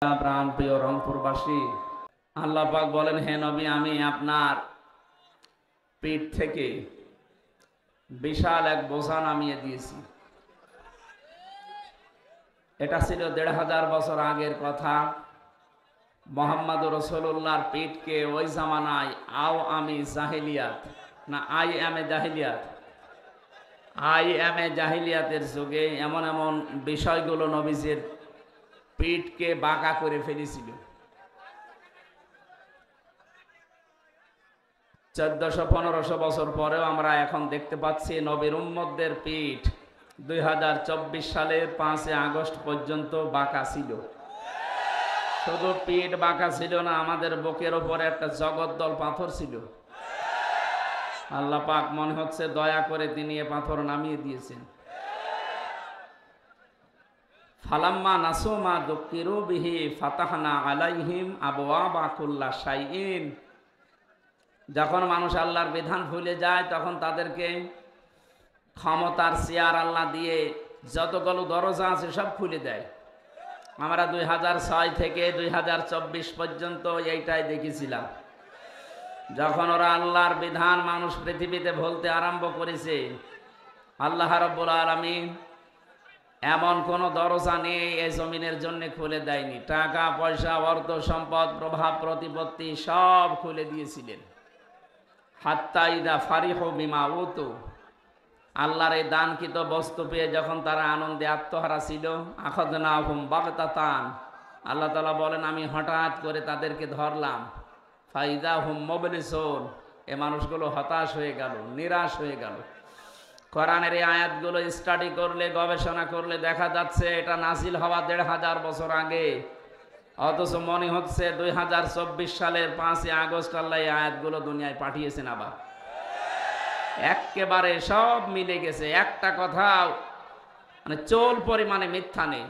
প্রাণ প্রিয় রংপুরবাসী, আল্লাহ পাক বলেন, হে নবী, আমি আপনার পিঠ থেকে বিশাল এক বোঝা নামিয়ে দিয়েছি। এটা ছিল ১৫০০ বছর আগের কথা। মোহাম্মদ রসুল্লাহর পিঠকে ওই জামানায় আমি জাহিলিয়াত না আই এম এ জাহিলিয়াত জাহিলিয়াতের যুগে এমন এমন বিষয়গুলো নবীজির পিঠকে বাঁকা করে ফেলেছিল। ১৪০০-১৫০০ বছর পরেও আমরা এখন দেখতে পাচ্ছি নবীর উম্মতদের পিঠ ২০২৪ সালের ৫ আগস্ট পর্যন্ত বাঁকা ছিল। শুধু পিঠ বাঁকা ছিল না, আমাদের বুকের ওপরে একটা জগদ্দল পাথর ছিল। আল্লাহ পাক মনে হচ্ছে দয়া করে তিনি এ পাথর নামিয়ে দিয়েছেন। ফালাম্মা নাসু মা যুক্কিরু বিহি ফাতাহনা আলাইহিম আবওয়াবা কুল্লা শাইইন। যখন মানুষ আল্লাহর বিধান ভুলে যায় তখন তাদেরকে ক্ষমতার চেয়ার আল্লাহ দিয়ে যতগুলো দরজা আছে সব খুলে দেয়। আমরা ২০০৬ থেকে ২০২৪ পর্যন্ত এইটাই দেখেছিলাম। যখন ওরা আল্লাহর বিধান মানুষ পৃথিবীতে বলতে আরম্ভ করেছে, আল্লাহ রাব্বুল আলামিন এমন কোন দরজা নেই এই জমিনের জন্য খুলে দেয়নি। টাকা পয়সা, অর্থ সম্পদ, প্রভাব প্রতিপত্তি সব খুলে দিয়েছিলেন। হাত্তা ইদা ফারিহু বিমা উতু, আল্লাহর এই দানকৃত বস্তু পেয়ে যখন তারা আনন্দে আত্মহারা ছিল, আখাযনাহুম বাগতাতান, আল্লাহ তাআলা বলেন আমি হঠাৎ করে তাদেরকে ধরলাম। ফাইদা হুম মুবলিসুন, এ মানুষগুলো হতাশ হয়ে গেল, নিরাশ হয়ে গেল। কোরআনের এই আয়াতগুলো স্টাডি করলে, গবেষণা করলে দেখা যাচ্ছে এটা নাজিল হওয়া ১৫০০ বছর আগে, অথচ মনে হচ্ছে ২০২৪ সালের ৫ আগস্ট আল্লাহ এই আয়াতগুলো দুনিয়ায় পাঠিয়েছেন। আবার একেবারে সব মিলে গেছে, একটা কথাও মানে চোল পরিমাণে মিথ্যা নেই।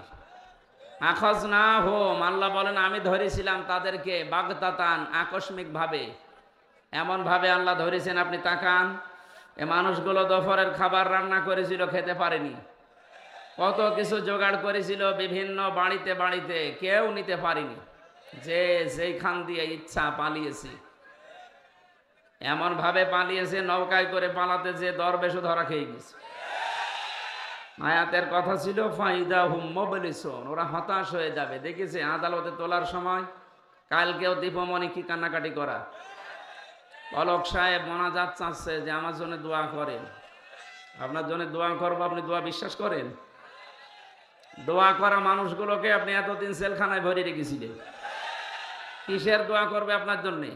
আখাযনাহুম, আল্লাহ বলেন আমি ধরেছিলাম তাদেরকে বাগতাতান, আকস্মিক ভাবে, এমন ভাবে আল্লাহ ধরেছেন আপনি তাকান। এ মানুষগুলো দুপুরের খাবার রান্না করেছিল, খেতে পারেনি। কত কিছু জোগাড় করেছিল বিভিন্ন বাড়িতে বাড়িতে, কেউ নিতে পারেনি। যে যেইখান দিয়ে ইচ্ছা পালিয়েছে, এমন ভাবে পালিয়েছে নৌকায় করে পালাতে যে দরবেশও ধরা খেয়ে গেছে। আয়াতের কথা ছিল ফাইদা হুম মুবলিসুন, ওরা হতাশ হয়ে যাবে। দেখেছে আদালতে তোলার সময় কালকেও দীপমণি কি কান্নাকাটি করা। পলক সাহেব মোনাজাত চাচ্ছে যে আমার জন্য দোয়া করেন। আপনার জন্য দোয়া করবো, আপনি দোয়া বিশ্বাস করেন? দোয়া করা মানুষগুলোকে আপনি এতদিন জেলখানায় ভরে রেখেছিলেন, কিসের দোয়া করবে আপনার জন্যে?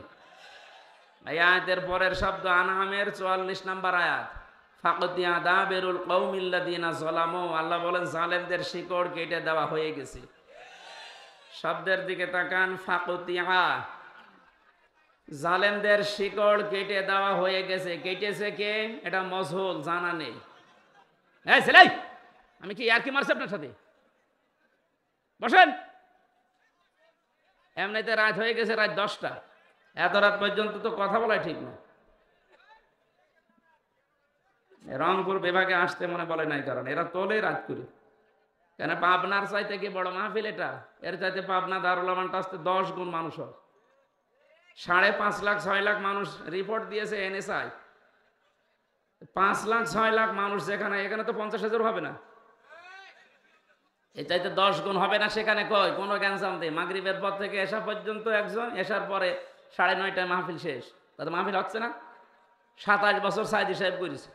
এই আয়াতের পরের শব্দ আনআমের ৪৪ নম্বর আয়াত, ফাকতিয়া দাবিরুল কওমিল্লাযিনা যালামু, আল্লাহ বলেন জালেমদের শিকড় কেটে দেওয়া হয়ে গেছে। শব্দের দিকে তাকান, ফাকতিয়া, জালেমদের শিকড় কেটে দেওয়া হয়ে গেছে। কেটেছে কে? এটা মজহুল, জানা নেই। এই ছেলে, আমি কি আর কি মারছি আপনার সাথে? বসেন। এমনিতে রাত হয়ে গেছে, রাত ১০টা। এত রাত পর্যন্ত তো কথা বলাই ঠিক না। রংপুর বিভাগে আসতে মনে বলে নাই, কারণ এরা তোলে রাত করে। কেন পাবনার চাইতে কি বড় মাহফিল এটা? এর চাইতে পাবনা দারুল আমানটা আসতে ১০ গুণ মানুষ হয়। ৫.৫ লাখ ৬ লাখ মানুষ রিপোর্ট দিয়েছে এনএসআই। ৫ লাখ ৬ লাখ মানুষ যেখানে, এখানে তো ৫০,০০০ হবে না। এ চাইতে ১০ গুণ হবে না। সেখানে কয় কোনো গ্যাঞ্জাম দেয়, মাগরিবের পর থেকে এশা পর্যন্ত একজন, এশার পরে ৯:৩০ মাহফিল শেষ। তাতে মাহফিল হচ্ছে না? ২৭ বছর সাইদি সাহেব করেছে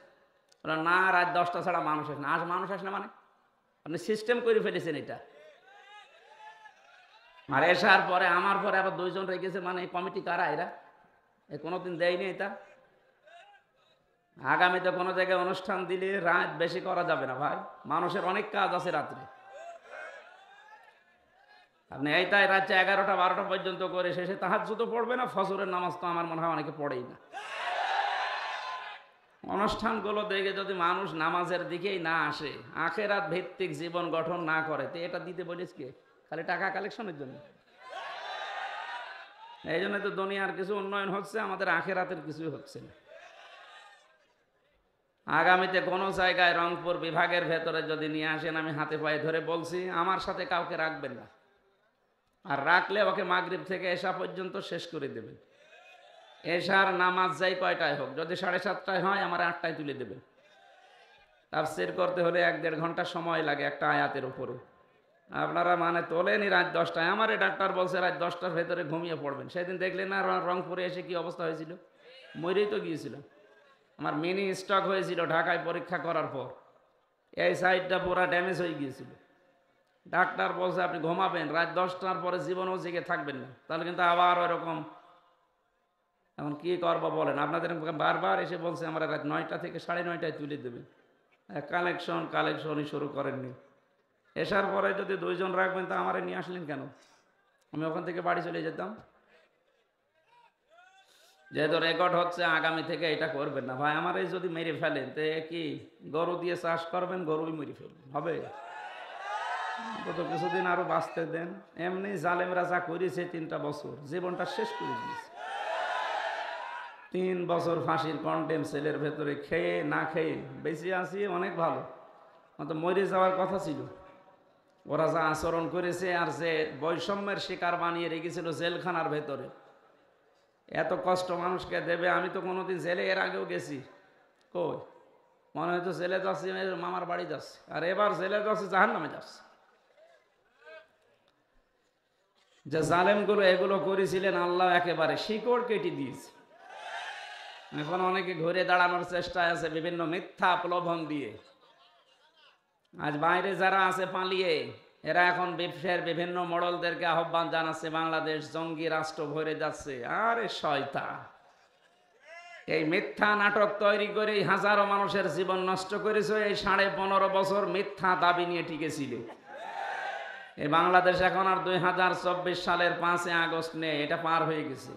না, রাত ১০টা ছাড়া মানুষ আসে না। মানুষ আসে না মানে আপনি সিস্টেম করে ফেলেছেন এটা। আর এসার পরে আমার পরে আবার ২ জন রেখেছে, মানে এই কমিটি কারা? এরা কোনোদিন দেয়নি এটা। আগামীতে কোনো জায়গায় অনুষ্ঠান দিলে রাত বেশি করা যাবে না ভাই, মানুষের অনেক কাজ আছে রাত্রে। আপনি এইটাই রাত ১১টা ১২টা পর্যন্ত করে শেষে তাহাজ্জুদ পড়বে না, ফজরের নামাজ তো আমার মনে হয় অনেকে পড়েই না। অনুষ্ঠানগুলো দেখে যদি মানুষ নামাজের দিকেই না আসে, আখেরাত ভিত্তিক জীবন গঠন না করে, তো এটা দিতে বলিস কে? খালি টাকা কালেকশনের জন্য। এই জন্য তো দুনিয়ার কিছু উন্নয়ন হচ্ছে, আমাদের আখেরাতের কিছুই হচ্ছে না। আগামীতে কোনো জায়গায় রংপুর বিভাগের ভেতরে যদি নিয়ে আসেন, আমি হাতে পায়ে ধরে বলছি আমার সাথে কাউকে রাখবেন না। আর রাখলে ওকে মাগরিব থেকে এশা পর্যন্ত শেষ করে দেবেন। এশার নামাজ যাই কয়টায় হোক, যদি 7:30টায় হয় আমার 8টায় তুলে দেবেন। তাফসীর করতে হলে 1-1.5 ঘন্টা সময় লাগে একটা আয়াতের উপরে। আপনারা মানে তোলেনি রাত 10টায়, আমারে ডাক্তার বলছে রাত 10টার ভেতরে ঘুমিয়ে পড়বেন। সেদিন দেখলেন না রংপুরে এসে কি অবস্থা হয়েছিল, মরেই তো গিয়েছিল। আমার মিনি স্ট্রোক হয়েছিল ঢাকায় পরীক্ষা করার পর, এই সাইডটা পুরো ড্যামেজ হয়ে গিয়েছিল। ডাক্তার বলছে আপনি ঘুমাবেন, রাত 10টার পরে জীবনও জেগে থাকবেন না, তাহলে কিন্তু আবার ওইরকম। এখন কি করবো বলেন, আপনাদের বারবার এসে বলছে আমরা রাত 9টা থেকে 9:30টায় তুলে দেবেন। কালেকশনই শুরু করেননি। এসার পরে যদি 2 জন রাখবেন তা আমারে নিয়ে আসলেন কেন? আমি ওখান থেকে বাড়ি চলে যেতাম। যেহেতু রেকর্ড হচ্ছে, আগামী থেকে এটা করবেন না ভাই। আমার এই যদি মেরে ফেলেন তে কি গরু দিয়ে চাষ করবেন, গরুই মেরে ফেলবেন, হবে? কত কিছুদিন আরো বাঁচতে দেন। এমনি জালেমরা যা করেছে 3টা বছর জীবনটা শেষ করে দিয়েছে। 3 বছর ফাঁসির কন্ডেম সেলের ভেতরে খেয়ে না খেয়ে বেঁচে আছি অনেক ভালো, অত মরে যাওয়ার কথা ছিল। ওরা যা আচরণ করেছে, আর যে বৈষম্যের শিকার বানিয়ে রেখেছিল জেলখানার ভেতরে, এত কষ্ট মানুষকে দেবে। আমি তো কোনোদিন জেলে এর আগেও গেছি, কই মনে হয়তো জেলে যাচ্ছি মামার বাড়ি যাচ্ছে, আর এবার জেলে যাচ্ছে জাহান্নামে যাচ্ছে। যে জালেমগুলো এগুলো করেছিলেন আল্লাহ একেবারে শিকড় কেটে দিয়েছে। এখন অনেকে ঘুরে দাঁড়ানোর চেষ্টায় আছে বিভিন্ন মিথ্যা প্রলোভন দিয়ে। আজ বাইরে যারা আছে পালিয়ে, এরা এখন বিশ্বের বিভিন্ন মডেলদেরকে আহ্বান জানাচ্ছে বাংলাদেশ জঙ্গি রাষ্ট্র ভরে যাচ্ছে। আরে শয়তান, এই মিথ্যা নাটক তৈরি করে হাজারো মানুষের জীবন নষ্ট করেছে। এই 15.5 বছর মিথ্যা দাবি নিয়ে টিকেছিল। এই বাংলাদেশ এখন আর 2024 সালের 5 আগস্ট নেই, এটা পার হয়ে গেছে।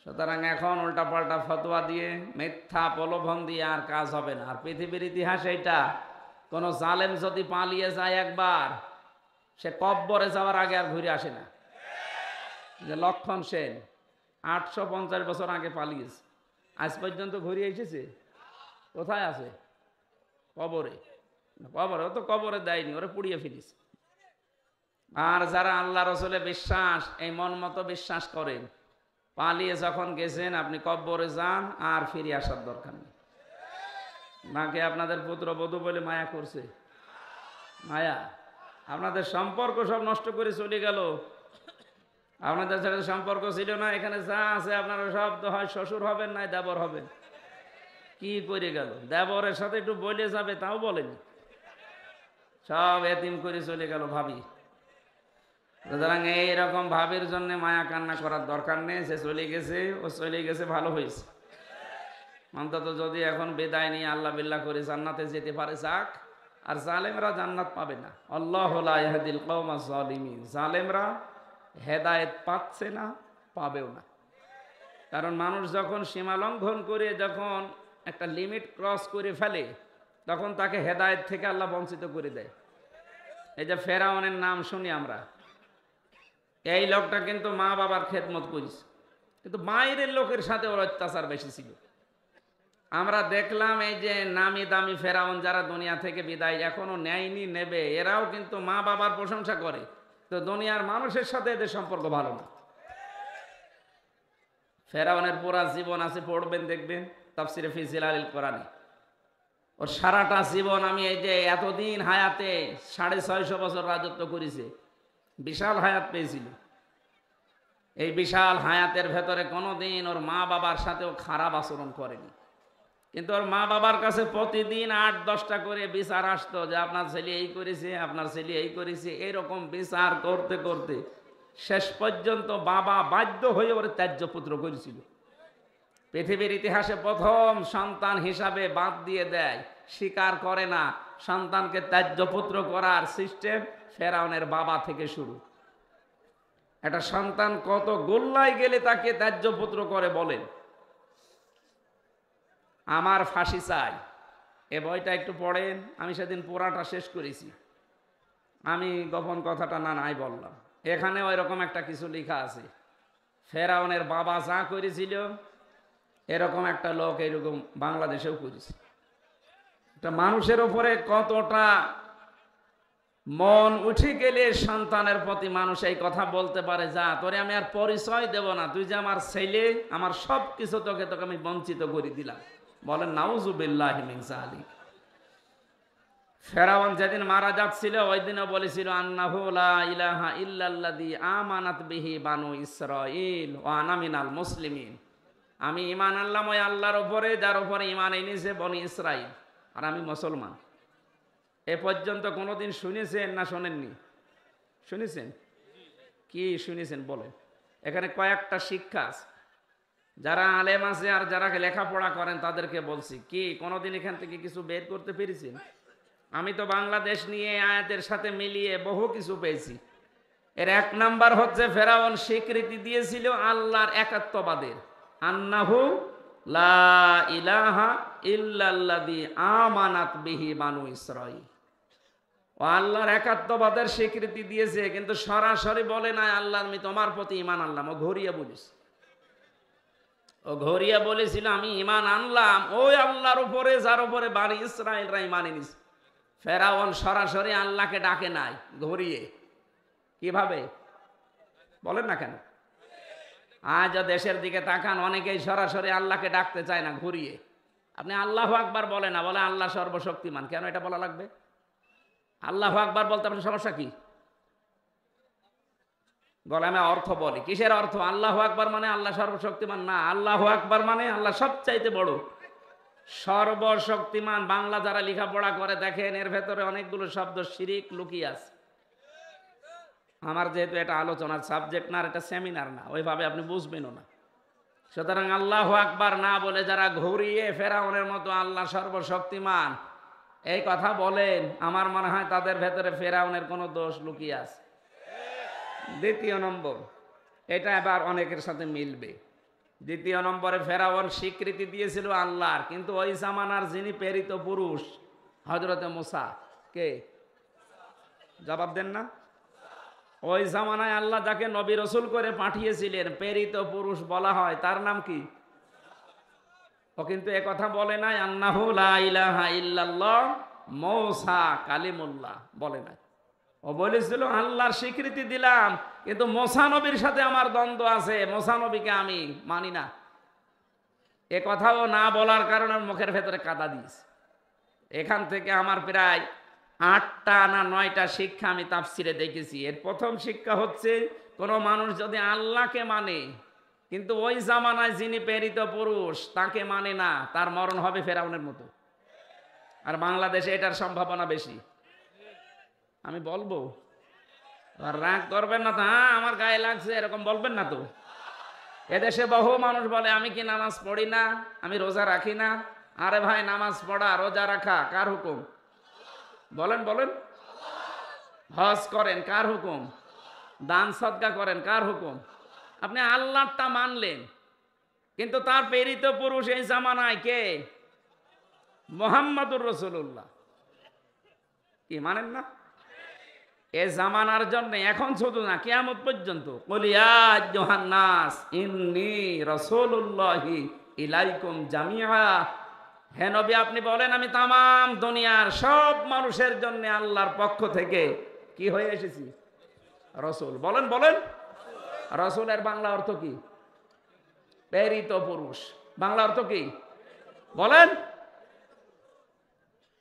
সুতরাং এখন উল্টাপাল্টা ফতোয়া দিয়ে মিথ্যা প্রলোভন দিয়ে আর কাজ হবে না। আর পৃথিবীর ইতিহাস এইটা, কোন জালেম যদি পালিয়ে যায় একবার, সে কব্বরে যাওয়ার আগে আর ঘুরে আসে না। যে লক্ষণ সেন 850 বছর আগে পালিয়েছে, আজ পর্যন্ত ঘুরে এসেছে? কোথায় আছে? কবরে। কবরে, ও তো কবরে দেয়নি, ওরা পুড়িয়ে ফেলেছে। আর যারা আল্লাহ রসুলে বিশ্বাস, এই মন মতো বিশ্বাস করেন, পালিয়ে যখন গেছেন আপনি কব্বরে যান, আর ফিরে আসার দরকার নেই। নাকি আপনাদের পুত্রবধূ বলে মায়া করছে? মায়া আপনাদের সম্পর্ক সব নষ্ট করে চলে গেল। আপনাদের সাথে সম্পর্ক ছিল না, এখানে যা আছে আপনারা সব তো হয় শ্বশুর হবেন, নাই দেবর হবেন। কি করে গেল? দেবরের সাথে একটু বলে যাবে তাও বলেনি, সব এতিম করে চলে গেল ভাবি। সুতরাং এইরকম ভাবের জন্য মায়া কান্না করার দরকার নেই। সে চলে গেছে, ও চলে গেছে, ভালো হয়েছে। অন্তত যদি এখন বিদায় নিয়ে আল্লাহ বিল্লাহ করে জান্নাতে যেতে পারে যাক। আর জালেমরা জান্নাত পাবে না। আল্লাহু লা ইয়াহদিল কওমা যালিমিন। জালেমরা হেদায়েত পাচ্ছে না, পাবেও না। কারণ মানুষ যখন সীমা লঙ্ঘন করে, যখন একটা লিমিট ক্রস করে ফেলে, তখন তাকে হেদায়েত থেকে আল্লাহ বঞ্চিত করে দেয়। এই যে ফেরাউনের নাম শুনি আমরা, এই লোকটা কিন্তু মা বাবার খেদমত করিস, কিন্তু বাইরের লোকের সাথে ওর অত্যাচার বেশি ছিল। আমরা দেখলাম এই যে নামি দামি ফেরাউন যারা দুনিয়া থেকে বিদায় এখনো নেয়নি, নেবে, এরাও কিন্তু মা বাবার প্রশংসা করে। তো দুনিয়ার মানুষের সাথে এদের সম্পর্ক ভালো না। ফেরাউনের পুরা জীবন আছে, পড়বেন দেখবেন তাফসিরে ফি জিলালিল কোরআনে। ওর সারাটা জীবন, আমি এই যে এতদিন হায়াতে 650 বছর রাজত্ব করেছে, বিশাল হায়াত পেয়েছিল। এই বিশাল হায়াতের ভেতরে কোনোদিন ওর মা বাবার সাথেও খারাপ আচরণ করেনি। কিন্তু ওর মা বাবার কাছে প্রতিদিন 8-10টা করে বিচার আসতো যে আপনার ছেলে এই করেছে, আপনার ছেলে এই করেছে। এইরকম বিচার করতে করতে শেষ পর্যন্ত বাবা বাধ্য হয়ে ওর ত্যায্য পুত্র করেছিল। পৃথিবীর ইতিহাসে প্রথম সন্তান হিসাবে বাদ দিয়ে দেয়, স্বীকার করে না। সন্তানকে ত্যায্য পুত্র করার সিস্টেম ফেরাউনের বাবা থেকে শুরু। একটা সন্তান কত গোল্লায় গেলে তাকে ত্যায্য পুত্র করে বলেন। আমার ফাঁসি চাই, এ বইটা একটু পড়েন। আমি সেদিন পুরাটা শেষ করেছি। আমি গোপন কথাটা না নাই বললাম। এখানে ওই রকম একটা কিছু লেখা আছে। ফেরাউনের বাবা যা করেছিল, এরকম একটা লোক এরকম বাংলাদেশেও করেছে। একটা মানুষের উপরে কতটা মন উঠে গেলে সন্তানের প্রতি মানুষ এই কথা বলতে পারে, যা তোরে আমি আর পরিচয় দেব না, তুই যে আমার ছেলে, আমার সব কিছু তোকে তোকে আমি বঞ্চিত করে দিলাম। বলেন নাউজুবিল্লাহি মিন যালিক। ফেরাউন যেদিন মারা যাচ্ছিল ওই দিনও বলেছিল আন্নাহু লা ইলাহা ইল্লাল্লাযী আমানাত বিহি বানু ইসরাঈল ওয়া আনা মিনাল মুসলিমিন। আমি ঈমান আনলাম ওই আল্লাহর উপরে যার উপরে ঈমান এনেছে বনি ইসরাঈল, আর আমি মুসলমান। এ পর্যন্ত কোনোদিন শুনেছেন না শোনেননি? শুনেছেন? কি শুনেছেন বলেন? এখানে কয়েকটা শিক্ষা আছে, যারা আলেম আছে আর যারা লেখাপড়া করেন তাদেরকে বলছি, কি কোনোদিন এখান থেকে কিছু বের করতে পেরেছেন? আমি তো বাংলাদেশ নিয়ে আয়াতের সাথে মিলিয়ে বহু কিছু পেয়েছি। এর এক নাম্বার হচ্ছে ফেরাউন স্বীকৃতি দিয়েছিল আল্লাহর একাত্মবাদের, আন্নাহু লা ইলাহা ইল্লাল্লাযী আমানাত বিহি বানু ইসরাঈল। ও আল্লাহর একাত্মবাদের স্বীকৃতি দিয়েছে, কিন্তু সরাসরি বলে না আল্লাহ আমি তোমার প্রতি ঈমান আনলাম। ও ঘুরিয়ে বলিস, ও ঘুরিয়ে বলেছিল আমি ঈমান আনলাম ওই আল্লাহর উপরে যার উপরে বানি ইসরাঈলরা ঈমান এনেছে। ফেরাউন সরাসরি আল্লাহকে ডাকে নাই, ঘুরিয়ে। কিভাবে বলেন না কেন? আজ দেশের দিকে তাকান, অনেকেই সরাসরি আল্লাহকে ডাকতে চায় না, ঘুরিয়ে। আপনি আল্লাহু আকবার বলে না, বলে আল্লাহ সর্বশক্তিমান। কেন এটা বলা লাগবে? আল্লাহু আকবার বলতে আপনার সমস্যা কি? বলে আমি অর্থ বলি। কিসের অর্থ? আল্লাহু আকবার মানে আল্লাহ সর্বশক্তিমান না, আল্লাহু আকবার মানে আল্লাহ সবচাইতে বড়, সর্বশক্তিমান। বাংলা যারা লেখাপড়া করে দেখেন এর ভেতরে অনেকগুলো শব্দ শিরিক লুকিয়ে আছে। আমার যেহেতু এটা আলোচনার সাবজেক্ট না, এটা সেমিনার না, ওইভাবে আপনি বুঝবেনও না। সুতরাং আল্লাহু আকবার না বলে যারা ঘুরিয়ে ফেরাউনের মতো আল্লাহ সর্বশক্তিমান এই কথা বলেন, আমার মনে হয় তাদের ভেতরে ফেরাউনের কোনো দোষ লুকিয়ে আছে। দ্বিতীয় নম্বর, এটা এবার অনেকের সাথে মিলবে। দ্বিতীয় নম্বরে ফেরাউন স্বীকৃতি দিয়েছিল আল্লাহর, কিন্তু ওই জামানার যিনি প্রেরিত পুরুষ হযরতে মূসা, কে জবাব দেন না? ওই জামানায় আল্লাহ যাকে নবী রসুল করে পাঠিয়েছিলেন, প্রেরিত পুরুষ বলা হয়, তার নাম কি? ও কিন্তু একথা বলে নাই আন্নাহু লা ইলাহা ইল্লাল্লাহ মূসা কালিমুল্লাহ, বলে নাই। ও বলেছিল আল্লাহর স্বীকৃতি দিলাম, কিন্তু মূসা নবীর সাথে আমার দ্বন্দ্ব আছে, মূসা নবীকে আমি মানি না। এ কথাও না বলার কারণে মুখের ভেতরে কাদা দিয়েছে। এখান থেকে আমার প্রায় 8টা না 9টা শিক্ষা আমি তাফসিরে দেখেছি। এর প্রথম শিক্ষা হচ্ছে, কোনো মানুষ যদি আল্লাহকে মানে কিন্তু ওই জামানায় যিনি প্রেরিত পুরুষ তাকে মানে না, তার মরণ হবে ফেরাউনের মতো। আর বাংলাদেশে এটার সম্ভাবনা বেশি। আমি বলবো, আর রাগ করবেন না তো, হ্যাঁ আমার গায়ে লাগছে এরকম বলবেন না তো। এদেশে বহু মানুষ বলে আমি কি নামাজ পড়ি না, আমি রোজা রাখি না। আরে ভাই, নামাজ পড়া রোজা রাখা কার হুকুম? বলেন বলেন। হজ করেন কার হুকুম? দান সদকা করেন কার হুকুম? আপনি আল্লাহটা মানলেন, কিন্তু তার প্রেরিত পুরুষ এই জামানায় কে? মুহাম্মাদুর রাসূলুল্লাহ। কি মানেন না? এ জামানার জন্য এখন শুধু না, কিয়ামত পর্যন্ত কুল ইয়া আইয়ুহান নাস ইন্নী রাসূলুল্লাহি ইলাইকুম জামিআ। হে নবী, আপনি বলেন আমি তামাম দুনিয়ার সব মানুষের জন্য আল্লাহর পক্ষ থেকে কি হয়ে এসেছি? রাসূল। বলেন বলেন। রাসূলের বাংলা অর্থ কি? প্রেরিত পুরুষ। বাংলা অর্থ কি বলেন?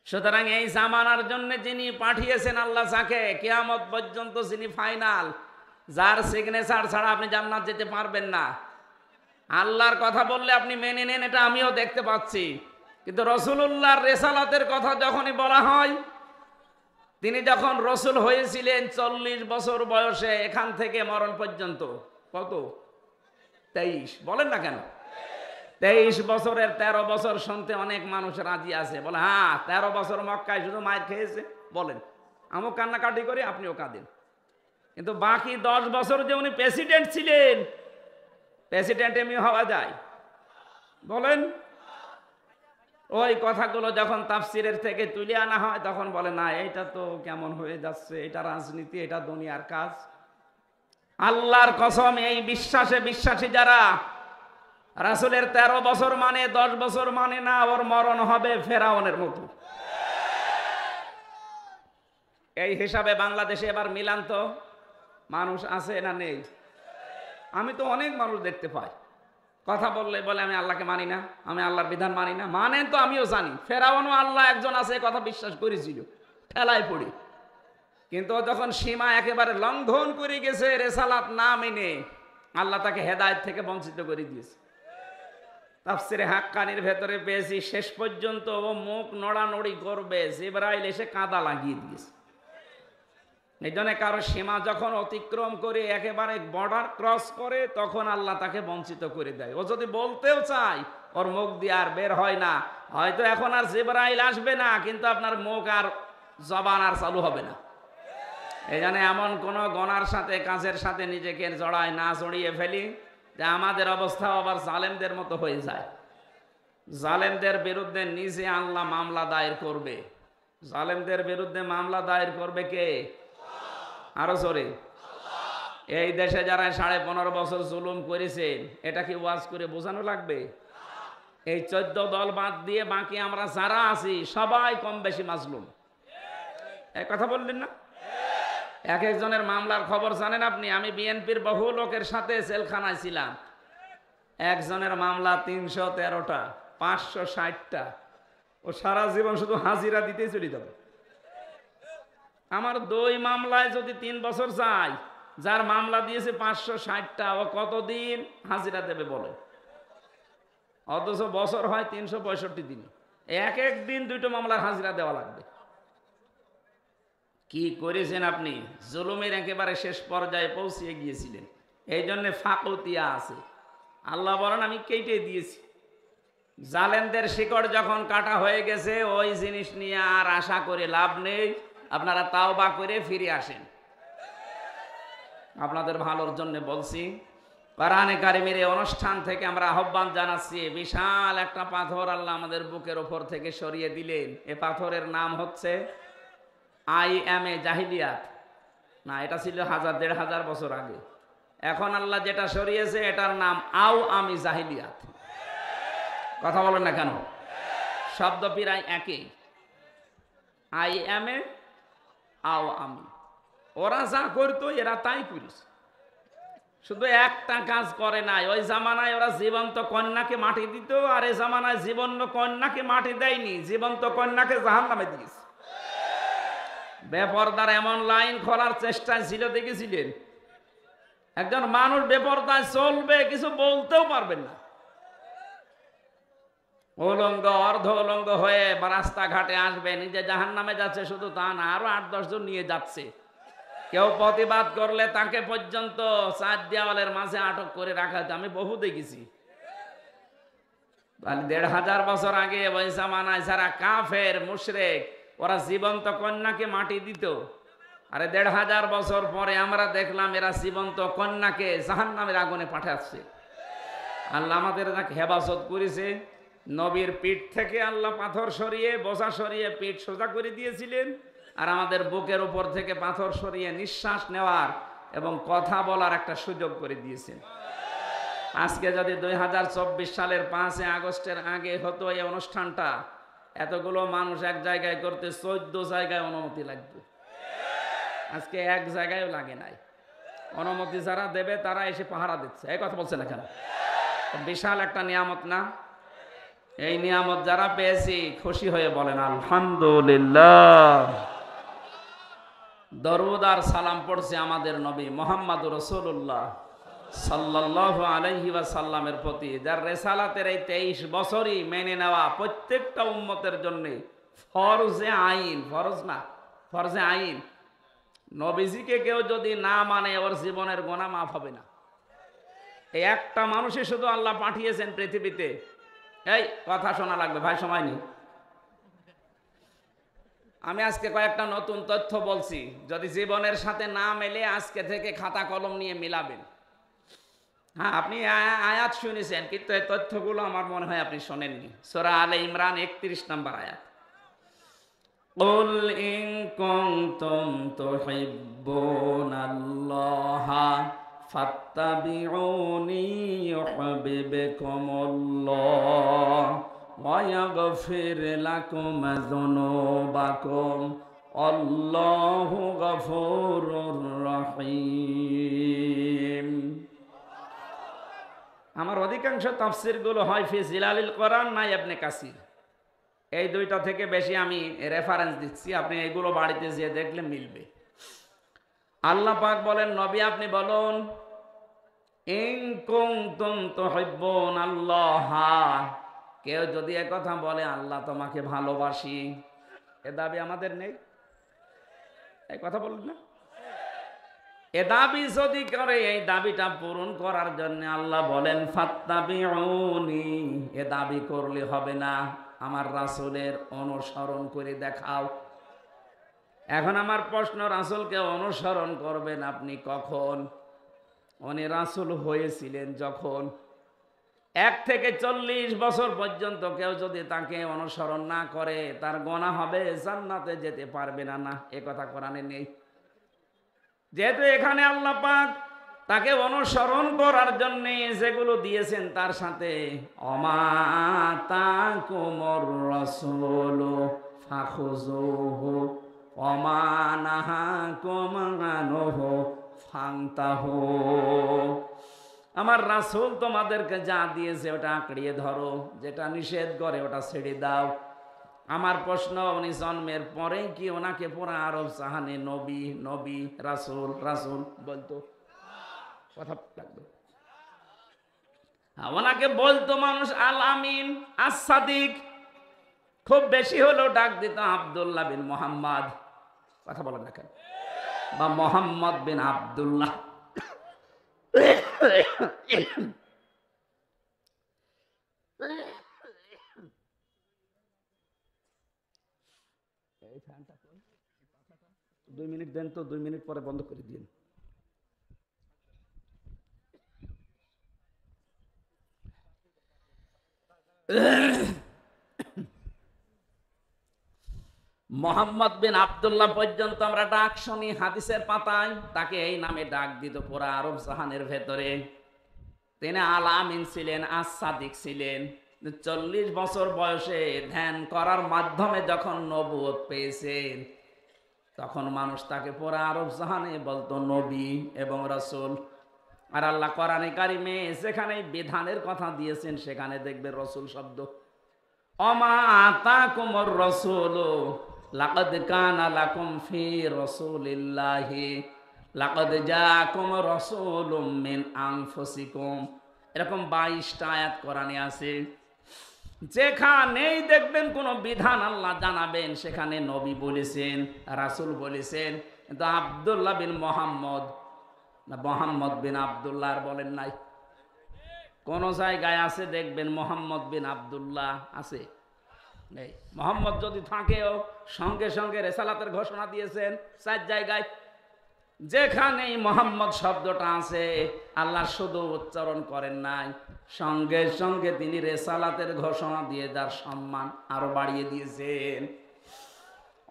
সুতরাং এই জামানার জন্য যিনি পাঠিয়েছেন আল্লাহ, যাকে কিয়ামত পর্যন্ত যিনি ফাইনাল, যার সিগনেচার ছাড়া আপনি জান্নাত যেতে পারবেন না। আল্লাহর কথা বললে আপনি মেনে নেন, এটা আমিও দেখতে পাচ্ছি, কিন্তু রাসূলুল্লাহর রিসালাতের কথা যখনই বলা হয়, তিনি যখন রাসূল হয়েছিলেন 40 বছর বয়সে, এখান থেকে মরণ পর্যন্ত কত? 23। বলেন না কেন? 23 বছরের 13 বছর শুনতে অনেক মানুষ রাজি আছে, বলে হ্যাঁ 13 বছর মক্কায় শুধু মায়ের খেয়েছে। বলেন, আমিও কান্নাকাটি করি, আপনিও কাঁদেন, কিন্তু বাকি 10 বছর যে উনি প্রেসিডেন্ট ছিলেন, প্রেসিডেন্ট এমনি হওয়া যায়? বলেন। ওই কথাগুলো যখন তাফসিরের থেকে তুলে আনা হয় তখন বলে না, এইটা তো কেমন হয়ে যাচ্ছে, এটা রাজনীতি, এটা দুনিয়ার কাজ। আল্লাহর কসম, এই বিশ্বাসে বিশ্বাসী যারা, রাসূলের 13 বছর মানে 10 বছর মানে না, ওর মরণ হবে ফেরাউনের মতো। এই হিসাবে বাংলাদেশে এবার মিলান তো মানুষ আছে না নেই? আমি তো অনেক মানুষ দেখতে পাই, কথা বললে বলে আমি আল্লাহকে মানি না, আমি আল্লাহর বিধান মানি না। মানেন তো আমিও জানি, ফেরাউনও আল্লাহ একজন আছে কথা বিশ্বাস করেছিল, ঠেলায় পড়ি। কিন্তু যখন সীমা একেবারে লঙ্ঘন করে গেছে, রেসালাত না মেনে, আল্লাহ তাকে হেদায়েত থেকে বঞ্চিত করে দিয়েছে। তাফসিরে হাক্কানির ভেতরে পেয়েছি শেষ পর্যন্ত ও মুখ নড়ানড়ি করবে, জিবরাইল এসে কাদা লাগিয়ে দিয়েছে। এই জন্য কারো সীমা যখন অতিক্রম করে একেবারে বর্ডার ক্রস করে, তখন আল্লাহ তাকে বঞ্চিত করে দেয়। ও যদি বলতেও চায়, ওর মুখ দিয়ে আর বের হয় না। হয়তো এখন আর জিবরাইল আসবে না, কিন্তু আপনার মুখ আর জবান আর চালু হবে না। এই জন্য এমন কোন গনার সাথে কাজের সাথে নিজেকে জড়ায় না, জড়িয়ে ফেলি যে আমাদের অবস্থা আবার জালেমদের মতো হয়ে যায়। জালেমদের বিরুদ্ধে নিজে আল্লাহ মামলা দায়ের করবে। জালেমদের বিরুদ্ধে মামলা দায়ের করবে কে? আরো জোরে। এই দেশে যারা 15.5 বছর জুলুম করেছেন, এটা কি ওয়াজ করে বোঝানো লাগবে? এই 14 দল বাদ দিয়ে বাকি আমরা যারা আছি সবাই কম বেশি মাজলুম। এক কথা বললেন না? এক একজনের মামলার খবর জানেন আপনি? আমি বিএনপির বহু লোকের সাথে জেলখানায় ছিলাম। একজনের মামলা 313টা, 560টা। ও সারা জীবন শুধু হাজিরা দিতেই চলে যাবে। আমার 2 মামলায় যদি 3 বছর যায়, যার মামলা দিয়েছে 560টা, ও কতদিন হাজিরা দেবে বলে? অথচ বছর হয় 365 দিন। এক এক দিন 2টো মামলার হাজিরা দেওয়া লাগবে। কি করেছেন আপনি? জুলুমের একেবারে শেষ পর্যায়ে পৌঁছিয়ে গিয়েছিলেন। এই জন্য ফাকুতিয়া আছে। আল্লাহ বলেন আমি কেটে দিয়েছি। জালেমদের শিকড় যখন কাটা হয়ে গেছে, ওই জিনিস নিয়ে আর আশা করে লাভ নেই। আপনারা তাওবা করে ফিরে আসেন। আপনাদের ভালোর জন্য বলছি। কোরআনে কারিমের এই অনুষ্ঠান থেকে আমরা আহ্বান জানাচ্ছি, বিশাল একটা পাথর আল্লাহ আমাদের বুকের ওপর থেকে সরিয়ে দিলেন। এ পাথরের নাম হচ্ছে আইএমএ জাহিলিয়াত। না, এটা ছিল 1000-1500 বছর আগে। এখন আল্লাহ যেটা সরিয়েছে এটার নাম আও আমি জাহিলিয়াত। কথা বলেন না কেন? শব্দ প্রায় একই। আইএমএ, আও আমি। ওরা যা করতো এরা তাই করেছে, শুধু একটা কাজ করে নাই। ওই জামানায় ওরা জীবন্ত কন্যাকে মাটি দিত, আর এই জামানায় জীবন্ত কন্যাকে মাটি দেয়নি, জীবন্ত কন্যাকে জাহান্নামে দিয়েছে। বেপরদার এমন লাইন খোলার চেষ্টায় ছিল, দেখেছিলেন? একজন মানুষ বেপরদায় চলবে, কিছু বলতেও পারবেন না। উলঙ্গ অর্ধ উলঙ্গ হয়ে রাস্তাঘাটে আসবে, নিজে জাহান্নামে যাচ্ছে। শুধু তা না, আরো 8-10 জন নিয়ে যাচ্ছে। কেউ প্রতিবাদ করলে তাকে পর্যন্ত 4 দেওয়ালের মাঝে আটক করে রাখা হতো। আমি বহু দেখেছি। 1500 বছর আগে ওই জামানায় যারা কাফের মুশরিক, ওরা জীবন্ত কন্যাকে মাটি দিত। আরে 1500 বছর পরে আমরা দেখলাম এরা জীবন্ত কন্যাকে জাহান্নামের আগুনে পাঠাচ্ছে। আল্লাহ আমাদের হেফাজত করেছে। নবীর পিঠ থেকে আল্লাহ পাথর সরিয়ে, বোঝা সরিয়ে পিঠ সোজা করে দিয়েছিলেন। আর আমাদের বুকের উপর থেকে পাথর সরিয়ে নিঃশ্বাস নেওয়ার এবং কথা বলার একটা সুযোগ করে দিয়েছেন। আজকে যদি 2024 সালের 5 আগস্টের আগে হতো এই অনুষ্ঠানটা, এতগুলো মানুষ এক জায়গায় করতে 14 জায়গায় অনুমতি লাগবে। আজকে এক জায়গায়ও লাগে নাই। অনুমতি যারা দেবে তারা এসে পাহারা দিচ্ছে। এই কথা বলছে না কেন? বিশাল একটা নিয়ামত না? এই নিয়ামত যারা পেয়েছি খুশি হয়ে বলেন আলহামদুলিল্লাহ। দরুদ আর সালাম পড়ছে আমাদের নবী মুহাম্মদুর রাসূলুল্লাহ সাল্লাল্লাহু আলাইহি ওয়াসাল্লামের প্রতি, যার রিসালাতের এই 23 বছরই মেনে নেওয়া প্রত্যেকটা উম্মতের জন্য ফরজে আইন। ফরজ না, ফরজে আইন। নবীজিকে কেউ যদি না মানে, ওর জীবনের গুনাহ মাফ হবে না। এই একটা মানুষই শুধু আল্লাহ পাঠিয়েছেন পৃথিবীতে। এই কথা শোনা লাগবে ভাই, সময় নেই। আমি আজকে কয়েকটা নতুন তথ্য বলছি, যদি জীবনের সাথে না মেলে আজকে থেকে খাতা কলম নিয়ে মিলাবেন। হ্যাঁ, আপনি আয়াত শুনেছেন, কিন্তু এই তথ্যগুলো আমার মনে হয় আপনি শোনেননি। সূরা আলে ইমরান 31 নম্বর আয়াত। কুল ইন কুনতুম তুহিব্বুনাল্লাহা ফাত্তাবিউনি ইউহিব্বুকুমুল্লাহ ওয়া ইয়াগফির লাকুম যুনুবাকুম আল্লাহু গফুরুর রহিম। আমার অধিকাংশ তাফসিরগুলো হয় ফি জিলালিল কোরআন না ইবনে কাসির, এই দুইটা থেকে বেশি আমি রেফারেন্স দিচ্ছি, আপনি এগুলো বাড়িতে যেয়ে দেখলে মিলবে। আল্লাহ পাক বলেন, নবী আপনি বলুন, ইন কুনতুম তুহিব্বুনাল্লাহ, কেউ যদি একথা বলে আল্লাহ তোমাকে ভালোবাসি, এ দাবি আমাদের নেই? এই কথা বলুন না। এ দাবি যদি করে, এই দাবিটা পূরণ করার জন্য আল্লাহ বলেন ফাত্তাবিউনি, এ দাবি করলে হবে না, আমার রাসূলের অনুসরণ করে দেখাও। এখন আমার প্রশ্ন, রাসূলকে অনুসরণ করবেন আপনি কখন? উনি রাসূল হয়েছিলেন যখন। 1 থেকে 40 বছর পর্যন্ত কেউ যদি তাকে অনুসরণ না করে, তার গুনাহ হবে, জান্নাতে যেতে পারবে না। না, এ কথা কোরআনে নেই। যেহেতু এখানে আল্লাহ পাক তাকে অনুসরণ করার জন্য যেগুলো দিয়েছেন, তার সাথে অমাতাকুমুর রাসূলু ফাখুযুহু ওমা নাহাকুম আনহু ফান্তাহু, আমার রাসূল তোমাদেরকে যা দিয়েছে ওটা আঁকড়িয়ে ধরো, যেটা নিষেধ করে ওটা ছেড়ে দাও। আমার প্রশ্ন, উনি জন্মের পরে কি ওনাকে পুরা আরব জাহানে নবী নবী রাসূল রাসূল বলতো? কথা লাগবে। ওনাকে বলতো মানুষ আল আমিন, আস সাদিক, খুব বেশি হলো ডাক দিত আব্দুল্লাহ বিন মুহাম্মদ, কথা বলেন না কেন, বা মোহাম্মদ বিন আব্দুল্লাহ। এই ফ্যানটা 2 মিনিট দেন তো, 2 মিনিট পরে বন্ধ করে দিন। মোহাম্মদ বিন আব্দুল্লাহ পর্যন্ত আমরা ডাক শুনি হাদিসের পাতায়, তাকে এই নামে ডাক দিত পুরা আরব জাহানের ভেতরে। তিনি আল আমিন ছিলেন, আস সাদিক ছিলেন। 40 বছর বয়সে ধ্যান করার মাধ্যমে যখন নবুয়ত পেয়েছেন, তখন মানুষ তাকে পুরা আরব জাহানে বলতো নবী এবং রাসূল। আর আল্লাহ কোরআনে কারিমে যেখানে বিধানের কথা দিয়েছেন, সেখানে দেখবে রাসূল শব্দ। ওমা আতাকুমুর রাসূলু লাকাদ কানা লাকুম ফি রাসূলিল্লাহি লাকাদ জাআকুম রাসূলুম মিন আনফুসিকুম, এরকম 22টা আয়াত কোরআনে আছে। যেখানেই দেখবেন কোন বিধান আল্লাহ জানাবেন, সেখানে নবী বলেছেন, রাসূল বলেছেন। কিন্তু আব্দুল্লাহ বিন মুহাম্মদ না মোহাম্মদ বিন আব্দুল্লাহ আর বলেন নাই। কোন জায়গায় আছে দেখবেন মোহাম্মদ বিন আব্দুল্লাহ আছে? নেই। মোহাম্মদ যদি থাকেও সঙ্গে সঙ্গে রেসালাতের ঘোষণা দিয়েছেন 4 জায়গায়। যেখানেই মোহাম্মদ শব্দটা আছে, আল্লাহ শুধু উচ্চারণ করেন নাই, সঙ্গে সঙ্গে তিনি রেসালাতের ঘোষণা দিয়ে তার সম্মান আরো বাড়িয়ে দিয়েছেন।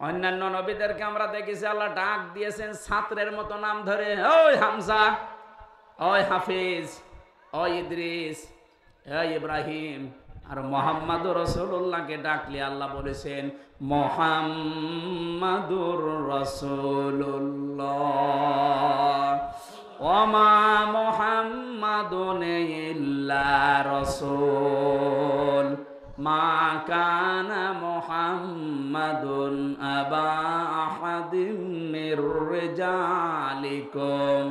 অন্যান্য নবীদেরকে আমরা দেখেছি আল্লাহ ডাক দিয়েছেন ছাত্রের মতো নাম ধরে, ওই হামজা, ওই হাফিজ, ওই ইদ্রিস, ওই ইব্রাহিম। আর মুহাম্মাদুর রাসূলুল্লাহকে ডাকলে আল্লাহ বলেছেন মুহাম্মাদুর রাসূলুল্লাহ ওমা মুহাম্মাদুন ইল্লা রাসূল মা কানা মুহাম্মাদুন আবা আহাদিম মির রিজালিকুম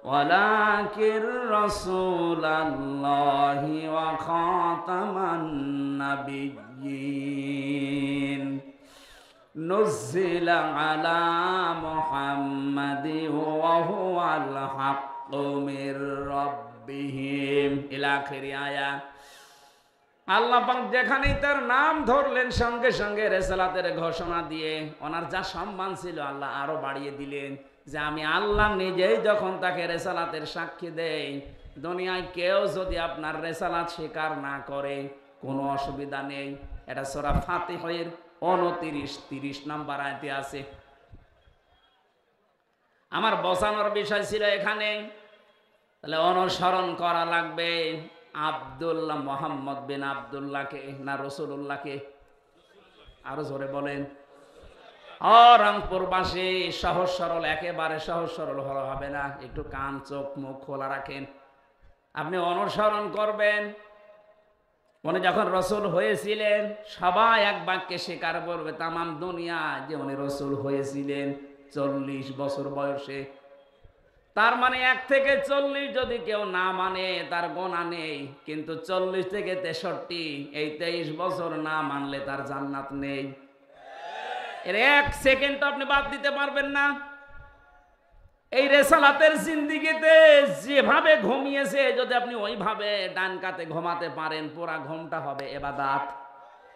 ওয়ালাকির রাসূলুল্লাহি ওয়া খাতামান নাবিয়্যিন নুজিলা আলা মুহাম্মাদিন ওয়া হুয়াল হাক্কু মির রাব্বিহিম ইলা আখির আয়াত। আল্লাহ পাক যেখানেই তার নাম ধরলেন, সঙ্গে সঙ্গে রেসালাতের ঘোষণা দিয়ে ওনার যা সম্মান ছিল আল্লাহ আরো বাড়িয়ে দিলেন। যে আমি আল্লাহ নিজেই যখন তাকে রেসালাতের সাক্ষী দেই, দুনিয়ায় কেউ যদি আপনার রেসালাত স্বীকার না করে কোনো অসুবিধা নেই। এটা সূরা ফাতিহের 29-30 নম্বর আয়াতে আছে। আমার বোঝানোর বিষয় ছিল এখানে, তাহলে অনুসরণ করা লাগবে আব্দুল্লাহ মোহাম্মদ বিন আব্দুল্লাহকে না রাসূলুল্লাহকে? আরো জোরে বলেন। রংপুরবাসী সহজ সরল, একেবারে সহজ সরল হবে না, একটু কান চোখ মুখ খোলা রাখেন, আপনি অনুসরণ করবেন। উনি যখন রসুল হয়েছিলেন সবাই এক বাক্যে স্বীকার করবে তামাম দুনিয়া যে উনি রসুল হয়েছিলেন 40 বছর বয়সে। তার মানে 1 থেকে 40 যদি কেউ না মানে তার গোনা নেই, কিন্তু 40 থেকে 63 এই 23 বছর না মানলে তার জান্নাত নেই। এর 1 সেকেন্ড আপনি বাদ দিতে পারবেন না। এই রেসালাতের জিন্দিগিতে যেভাবে ঘুমিয়েছে যদি আপনি ওইভাবে ডান কাতে ঘুমাতে পারেন, পুরা ঘুমটা হবে ইবাদত।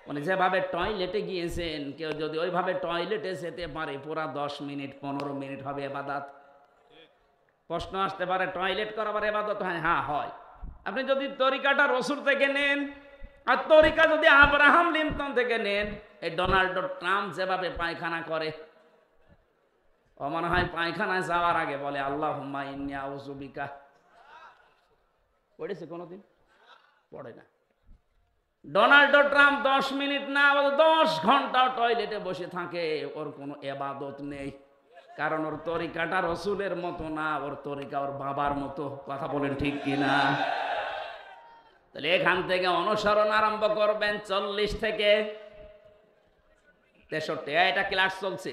মানে যেভাবে টয়লেটে গিয়েছেন কেউ যদি ওইভাবে টয়লেটে যেতে পারে পুরা 10 মিনিট 15 মিনিট হবে ইবাদত। প্রশ্ন আসতে পারে টয়লেট করা আবার ইবাদত হয়? হ্যাঁ হয়। আপনি যদি তরিকাটা রসুল থেকে নেন আর তরিকা যদি আব্রাহাম লিঙ্কন থেকে নেন, এই ডোনাল্ড ট্রাম্প যেভাবে পায়খানা করে, ও মনে হয় পায়খানায় যাওয়ার আগে বলে আল্লাহুম্মা ইন্নী আউযু বিকা। পড়েছে কোনোদিন? পড়ে না। ডোনাল্ড ট্রাম্প 10 মিনিট না 10 ঘন্টা টয়লেটে বসে থাকে, ওর কোনো ইবাদত নেই, কারণ ওর তরিকাটা রসুলের মতো না, ওর তরিকা ওর বাবার মতো। কথা বলেন ঠিক কিনা? তাহলে এখান থেকে অনুসরণ আরম্ভ করবেন 40 থেকে 63। এটা ক্লাস চলছে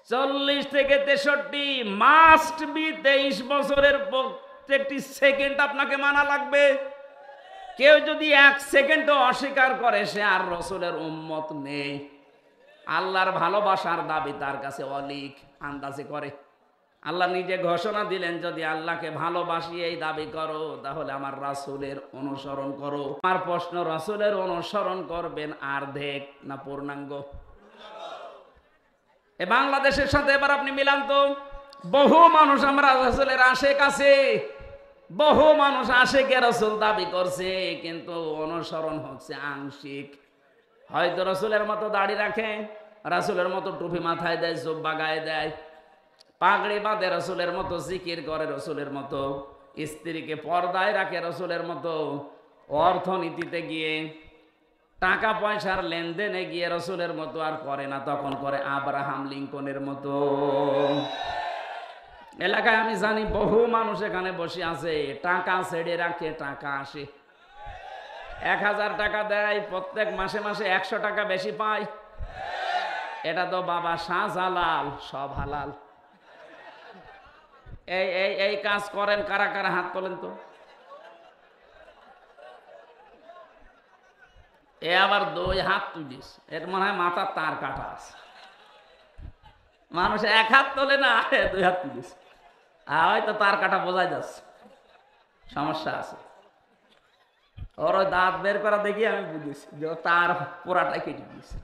40 থেকে 63, মাস্ট বি 23 বছরের প্রত্যেকটি সেকেন্ড আপনাকে মানা লাগবে। কেউ যদি 1 সেকেন্ডও অস্বীকার করে সে আর রসুলের উম্মত নেই। আল্লাহর ভালোবাসার দাবি তার কাছে অলিক, আন্দাজে করে। আল্লাহ নিজে ঘোষণা দিলেন যদি আল্লাহকে ভালোবাসি এই দাবি করো তাহলে আমার রাসূলের অনুসরণ করো। আমার প্রশ্ন, রাসূলের অনুসরণ করবেন অর্ধেক না পূর্ণাঙ্গ? এ বাংলাদেশের সাথে এবার আপনি মিলান তো, বহু মানুষ আমরা রাসূলের আশেক আছে, বহু মানুষ আশেকে রাসূল দাবি করছে, কিন্তু অনুসরণ হচ্ছে আংশিক। হয়তো রাসূলের মতো দাড়ি রাখে, রাসূলের মতো টুপি মাথায় দেয়, জুব্বা গায়ে দেয়, পাগড়ি বাঁধে রাসূলের মতো, জিকির করে রাসূলের মতো, স্ত্রীকে পর্দায় রাখে রাসূলের মতো, অর্থনীতিতে গিয়ে টাকা পয়সার লেনদেনে গিয়ে রাসূলের মতো আর করে না, তখন করে আব্রাহাম লিঙ্কনের মতো। এলাকায় আমি জানি বহু মানুষ এখানে বসে আছে, টাকা ছেড়ে রাখে, টাকা আসে, 1000 টাকা দেয়, প্রত্যেক মাসে মাসে 100 টাকা বেশি পায়। এটা তো বাবা শাহজালাল, সব হালাল। এই এই এই কাজ করেন কারা কারা? হাত তোলেন তো। এ আবার 2 হাত তুলিস, এর মনে হয় মাথার তার কাটা আছে। মানুষ 1 হাত তোলে না, 2 হাত তুলিস, হয়তো তার কাটা বোঝাই যাচ্ছে, সমস্যা আছে। ওর ওই দাঁত বের করা দেখি আমি বুঝেছি যে তার পোড়াটাই কেটে দিয়েছে।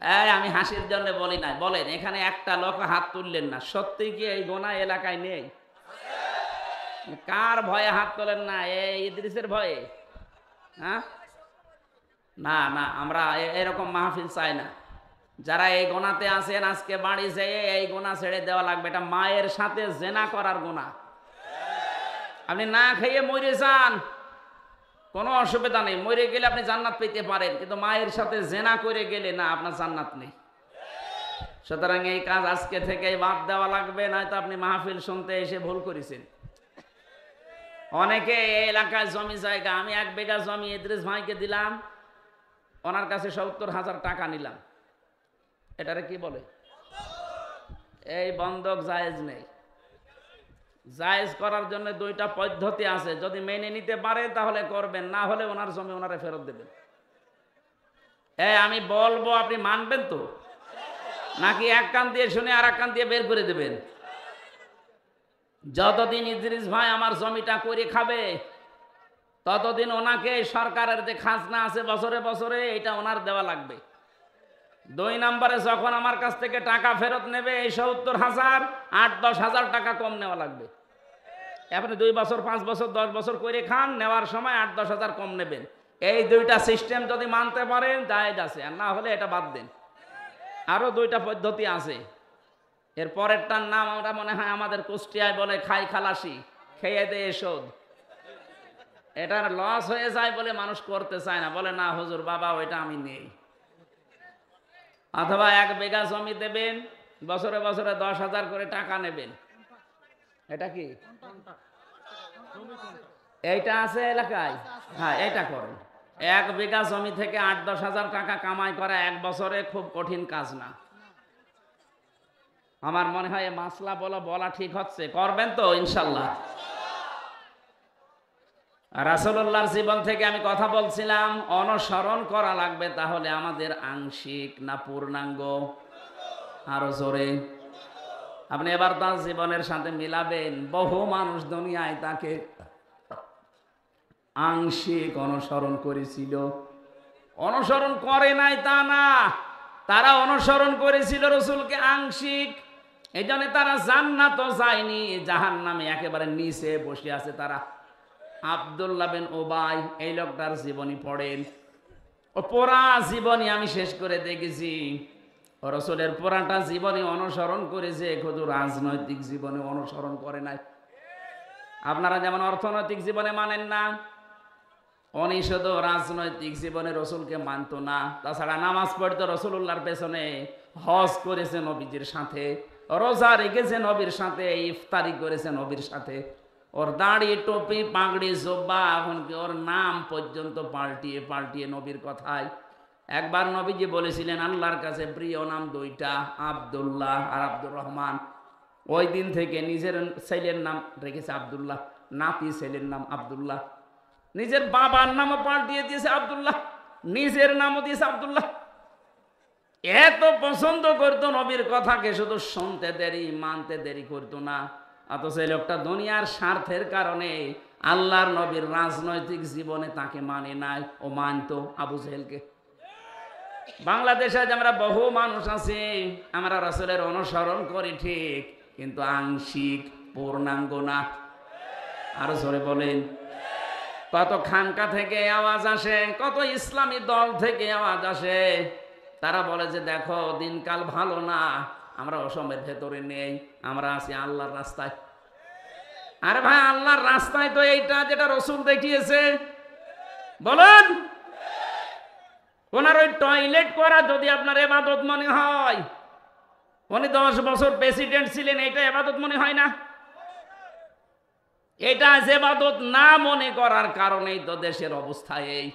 এই আমি হাসির জন্য বলি নাই, বলেন এখানে একটা লোক হাত তুললেন না, সত্যি কি এই গোনা এলাকায় নেই? কার ভয়ে হাত তোলেন না? এই ইদ্রিসের ভয়ে? হ্যাঁ, না না, আমরা এরকম মাহফিল চাই না। যারা এই গোনাতে আছেন আজকে বাড়ি যেয়ে এই গোনা ছেড়ে দেওয়া লাগবে। এটা মায়ের সাথে জেনা করার গোনা। আপনি না খেয়ে মরে যান, কোনো অসুবিধা নেই, মরে গেলে আপনি জান্নাত পেতে পারেন, কিন্তু মায়ের সাথে জেনা করে গেলে না, আপনার জান্নাত নেই। সুতরাং এই কাজ আজকে থেকেই বাদ দেওয়া লাগবে, নয়তো আপনি মাহফিল শুনতে এসে ভুল করেছেন। অনেকে এই এলাকায় জমি জায়গা, আমি 1 বিঘা জমি ইদ্রিস ভাইকে দিলাম, ওনার কাছে 70,000 টাকা নিলাম, এটারে কি বলে? এই বন্ধক জায়েজ নেই। জায়েজ করার জন্য 2টা পদ্ধতি আছে, যদি মেনে নিতে পারেন তাহলে করবেন, না হলে ওনার জমি ওনারে ফেরত দেবেন। আমি বলবো আপনি মানবেন তো, নাকি এক কান দিয়ে শুনে আর এক কান দিয়ে বের করে দেবেন? যতদিন ইদ্রিস ভাই আমার জমিটা করে খাবে ততদিন ওনাকে সরকারের যে খাজনা আছে বছরে বছরে এটা ওনার দেওয়া লাগবে। 2 নম্বরে যখন আমার কাছ থেকে টাকা ফেরত নেবে এই 70,000, 8-10 হাজার টাকা কম নেওয়া লাগবে। আপনি 2 বছর 5 বছর 10 বছর করে খান, নেওয়ার সময় 8-10 হাজার কম নেবেন। এই 2টা সিস্টেম যদি মানতে পারেন জায়েজ আছে, আর না হলে এটা বাদ দেন। আরো 2টা পদ্ধতি আছে, এর পরেরটার নাম আমরা মনে হয় আমাদের কুষ্টিয়ায় বলে খাই খালাসি, খেয়ে দেয় শোধ। এটার লস হয়ে যায় বলে মানুষ করতে চায় না, বলে না হুজুর বাবা ওইটা আমি নেই। অথবা 1 বিঘা জমি দেবেন, বছরে বছরে 10,000 করে টাকা নেবেন। এটা কি এইটা আছে এলাকায়? হ্যাঁ, এটা করেন। 1 বিঘা জমি থেকে 8-10 হাজার টাকা কামাই করা 1 বছরে খুব কঠিন কাজ না। আমার মনে হয় মাসলা বলা ঠিক হচ্ছে, করবেন তো ইনশাল্লাহ? রাসূলুল্লাহর জীবন থেকে আমি কথা বলছিলাম, অনুসরণ করা লাগবে তাহলে আমাদের আংশিক না পূর্ণাঙ্গ? আরো জোরে। আপনি এবার তার জীবনের সাথে মিলাবেন, বহু মানুষ দুনিয়ায় তাকে আংশিক অনুসরণ করেছিল, অনুসরণ করে নাই তা না, তারা অনুসরণ করেছিল রসুলকে আংশিক। এই জন্য তারা জান্নাতও যায়নি, জাহান্নামে একেবারে নিচে বসে আছে তারা। আব্দুল্লাহ বিন উবাই, এই লোকটার জীবনী পড়েন, ও পুরা জীবনী আমি শেষ করে দেখেছি। রসুলের পুরাটা জীবনী অনুসরণ করেছে, শুধু রাজনৈতিক জীবনে অনুসরণ করে নাই। আপনারা যেমন অর্থনৈতিক জীবনে মানেন না, উনি শুধু রাজনৈতিক জীবনে রসুলকে মানত না। তাছাড়া নামাজ পড়তো রসুল্লাহর পেছনে, হজ করেছে নবীজির সাথে, রোজা রেখেছে নবীর সাথে, ইফতারি করেছে নবীর সাথে। ওর দাড়ি, টুপি, পাগড়ি, জোব্বা, এমনকি ওর নাম পর্যন্ত পাল্টিয়ে পাল্টিয়ে নবীর কথায়। একবার নবীজি বলেছিলেন আল্লাহর কাছে প্রিয় নাম 2টা, আব্দুল্লাহ আর আব্দুর রহমান। ওই দিন থেকে নিজের ছেলের নাম রেখেছে আব্দুল্লাহ, নাতি ছেলের নাম আব্দুল্লাহ, নিজের বাবার নামও পাল্টিয়ে দিয়েছে আব্দুল্লাহ, নিজের নামও দিয়েছে আব্দুল্লাহ। এত পছন্দ করতো নবীর কথাকে, শুধু শুনতে দেরি, মানতে দেরি করতো না। অথচ এই লোকটা দুনিয়ার স্বার্থের কারণে আল্লাহর নবীর রাজনৈতিক জীবনে তাকে মানে নাই, ও মানতো আবু জেহেলকে। বাংলাদেশে আমরা বহু মানুষ আছি, আমরা রাসূলের অনুসরণ করি ঠিক, কিন্তু আংশিক, পূর্ণাঙ্গ না। আরো জোরে বলেন। কত খানকা থেকে আওয়াজ আসে, কত ইসলামী দল থেকে আওয়াজ আসে, তারা বলে যে দেখো দিনকাল ভালো না, আমরা অসমের ভেতরে নেই, আমরা আছি আল্লাহর রাস্তায়। আরে ভাই, আল্লাহর রাস্তায় তো এইটা যেটা রসুল দেখিয়েছে, বলেন। ওনার ওই টয়লেট করা যদি আপনার ইবাদত মনে হয়, উনি 10 বছর প্রেসিডেন্ট ছিলেন, এটা ইবাদত মনে হয় না? এটা ইবাদত না মনে করার কারণেই তো দেশের অবস্থা এই।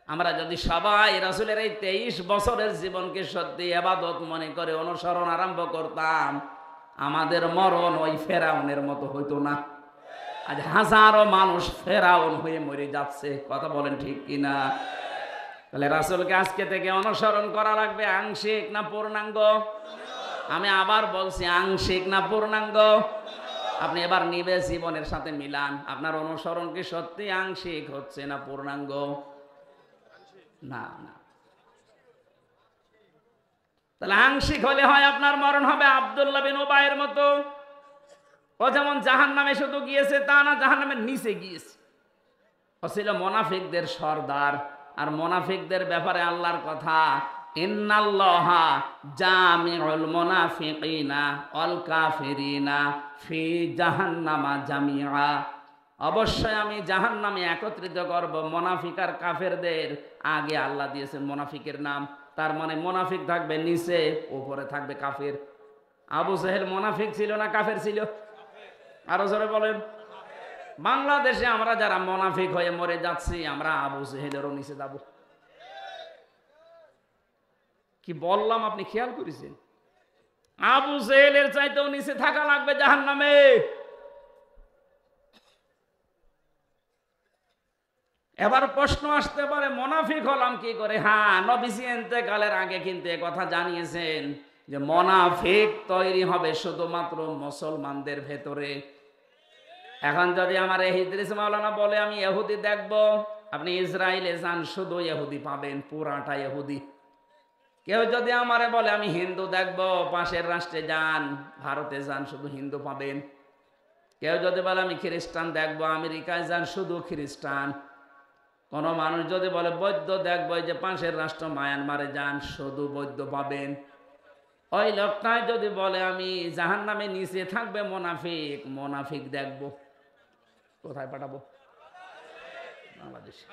আমরা যদি সবাই রাসূলের এই 23 বছরের জীবনকে সত্যি ইবাদত মনে করে অনুসরণ আরম্ভ করতাম, আমাদের মরণ ওই ফেরাউনের মতো হইতো না। আজ হাজারো মানুষ ফেরাউন হয়ে মরে যাচ্ছে, কথা বলেন ঠিক কিনা? তাহলে রাসূলকে আজকে থেকে অনুসরণ করা লাগবে, আংশিক না পূর্ণাঙ্গ? আমি আবার বলছি, আংশিক না পূর্ণাঙ্গ? আপনি এবার নিবে জীবনের সাথে মিলান, আপনার অনুসরণ কি সত্যি আংশিক হচ্ছে না পূর্ণাঙ্গ? না না। তাহলে আংশিক হলে হয় আপনার মরণ হবে আব্দুল্লাহ বিন উবাইয়ের মতো। ও যেমন জাহান্নামে শুধু গিয়েছে তা না, জাহান্নামের নিচে গিয়েছে। ও ছিল মুনাফিকদের সর্দার। আর মুনাফিকদের ব্যাপারে আল্লাহর কথা, ইন্নাল্লাহা জামিউল মুনাফিকিনা ওয়াল কাফিরিনা ফি জাহান্নামা জামিআ। অবশ্যই আমি জাহান্নামে একত্রিত করব মুনাফিক আর কাফেরদের। আগে আল্লাহ দিয়েছেন মুনাফিকের নাম, তার মানে মুনাফিক থাকবে নিচে, উপরে থাকবে কাফের। আবু জেহেল মুনাফিক ছিল না কাফের ছিল? আরো জোরে বলেন। বাংলাদেশে আমরা যারা মুনাফিক হয়ে মরে যাচ্ছি, আমরা আবু জেহেলেরও নিচে যাব। কি বললাম আপনি খেয়াল করেছেন? আবু জেহেলের চাইতেও নিচে থাকা লাগবে জাহান্নামে। এবার প্রশ্ন আসতে পারে, মুনাফিক হলাম কি করে? হ্যাঁ, নবীজি ইন্তেকালের আগে কিন্তু এ কথা জানিয়েছেন যে মুনাফিক তৈরি হবে শুধুমাত্র মুসলমানদের ভেতরে। এখন যদি আমার ইদ্রিস মাওলানা বলে আমি ইহুদি দেখব, আপনি ইসরায়েলে যান, শুধু ইহুদি পাবেন, পুরাটা ইহুদি। কেউ যদি আমারে বলে আমি হিন্দু দেখব, পাশের রাষ্ট্রে যান, ভারতে যান, শুধু হিন্দু পাবেন। কেউ যদি বলে আমি খ্রিস্টান দেখব, আমেরিকায় যান, শুধু খ্রিস্টান। কোন মানুষ যদি বলে বৌদ্ধ দেখবো, যে পাশের রাষ্ট্র মায়ানমারে যান, শুধু বৌদ্ধ পাবেন। ওই লোকটাই যদি বলে আমি জাহান্নামে নিচে থাকবে মুনাফিক, মুনাফিক দেখবো, কোথায় পাঠাবো? বাংলাদেশে।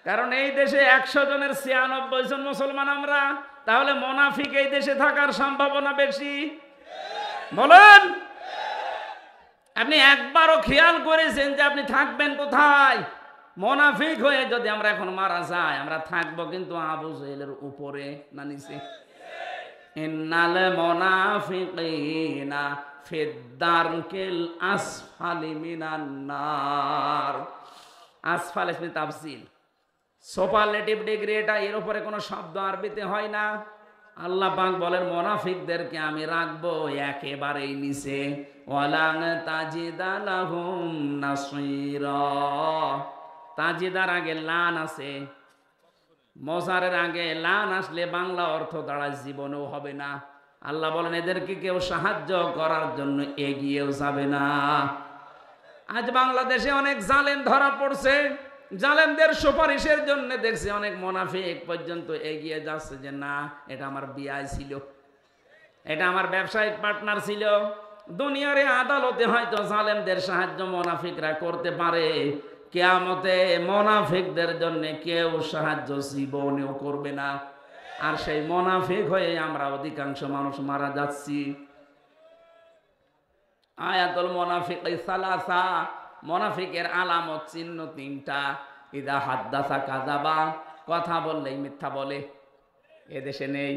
কারণ এই দেশে 100 জনের 96 জন মুসলমান আমরা, তাহলে মুনাফিক এই দেশে থাকার সম্ভাবনা বেশি? বলেন। আপনি একবারও খেয়াল করেছেন যে আপনি থাকবেন কোথায়? মুনাফিক হয়ে যদি আমরা এখন মারা যাই, আমরা থাকবো কিন্তু আবু জেহেলের উপরে না নিচে? ইন্নাল মুনাফিকিনা ফিদ-দারকিল আসফালি মিনান নার। আসফাল ইসমি তাফসীল, সুপারলেটিভ ডিগ্রি এটা, এর উপরে কোনো শব্দ আরবিতে হয় না। আল্লাহ পাক বলেন মুনাফিকদেরকে আমি রাখবো একেবারেই নিচে। ওয়ালান তাজিদা লাহুম নাসীরা। তাজিদার আগে লান আছে, মজারের আগে লান আসলে বাংলা অর্থ দাঁড়ায় জীবনেও হবে না। আল্লাহ বলেন এদেরকে কেউ সাহায্য করার জন্য এগিয়েও যাবে না। আজ বাংলাদেশে অনেক জালেম ধরা পড়ছে, জালেমদের সুপারিশের জন্য দেখছি অনেক মুনাফিক পর্যন্ত এগিয়ে যাচ্ছে যে না, এটা আমার বিআই ছিল, এটা আমার ব্যবসায়িক পার্টনার ছিল। দুনিয়ার আদালতে হয়তো জালেমদের সাহায্য মুনাফিকরা করতে পারে, কিয়ামতে মুনাফিকদের জন্য কেউ সাহায্য জীবনেও করবে না। আর সেই মুনাফিক হয়ে আমরা অধিকাংশ মানুষ মারা যাচ্ছি। আয়াতুল মুনাফিক সালাসা, মুনাফিকের আলামত চিহ্ন তিনটা। ইদা হাদ্দাসা কাযাবা, কথা বললেই মিথ্যা বলে। এদেশে নেই?